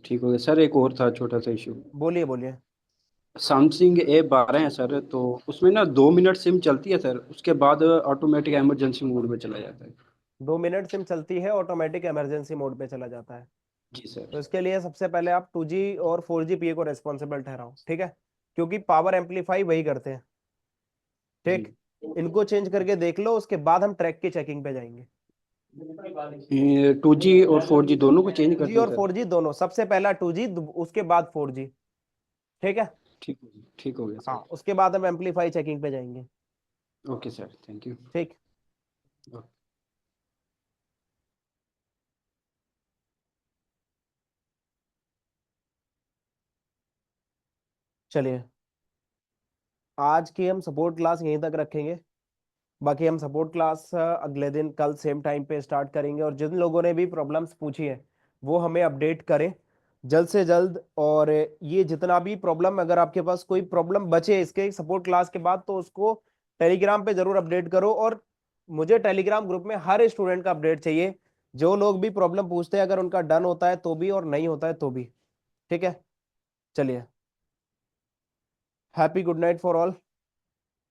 K: ठीक हो गया सर। एक और था छोटा सा इशू।
A: बोलिए बोलिए।
K: सैमसंग A12 है सर, तो उसमें ना 2 मिनट सिम चलती है सर, उसके बाद ऑटोमेटिक इमरजेंसी मोड में चला जाता है।
A: 2 मिनट सिम चलती है, ऑटोमेटिक इमरजेंसी मोड पे चला जाता है।
K: जी सर।
A: तो इसके लिए सबसे पहले आप 2G और 4G पीए को रेस्पॉन्सिबल ठहराओ। ठीक है, क्योंकि पावर एम्पलीफाई वही करते हैं।
K: जी।
A: ठीक, इनको चेंज करके देख लो, उसके बाद हम ट्रैक की चेकिंग पे जाएंगे।
K: 2G और 4G दोनों को चेंज कर
A: जी
K: दूं
A: और
K: सर?
A: 4G दोनों, सबसे पहला 2G, उसके बाद 4G। ठीक है।
K: ठीक हो गया
A: हाँ,
K: सर।
A: उसके बाद हम एम्पलीफाई चेकिंग पे जाएंगे।
K: Okay sir, thank you.
A: ठीक, चलिए आज की हम सपोर्ट क्लास यहीं तक रखेंगे। बाकी हम सपोर्ट क्लास अगले दिन कल सेम टाइम पे स्टार्ट करेंगे, और जिन लोगों ने भी प्रॉब्लम्स पूछी है वो हमें अपडेट करें जल्द से जल्द। और ये जितना भी प्रॉब्लम, अगर आपके पास कोई प्रॉब्लम बचे इसके सपोर्ट क्लास के बाद, तो उसको टेलीग्राम पे जरूर अपडेट करो। और मुझे टेलीग्राम ग्रुप में हर स्टूडेंट का अपडेट चाहिए, जो लोग भी प्रॉब्लम पूछते हैं, अगर उनका डन होता है तो भी और नहीं होता है तो भी। ठीक है, चलिए, happy good night for all.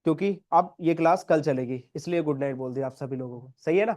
A: क्योंकि अब ये क्लास कल चलेगी, इसलिए गुड नाइट बोल दिया आप सभी लोगों को। सही है ना?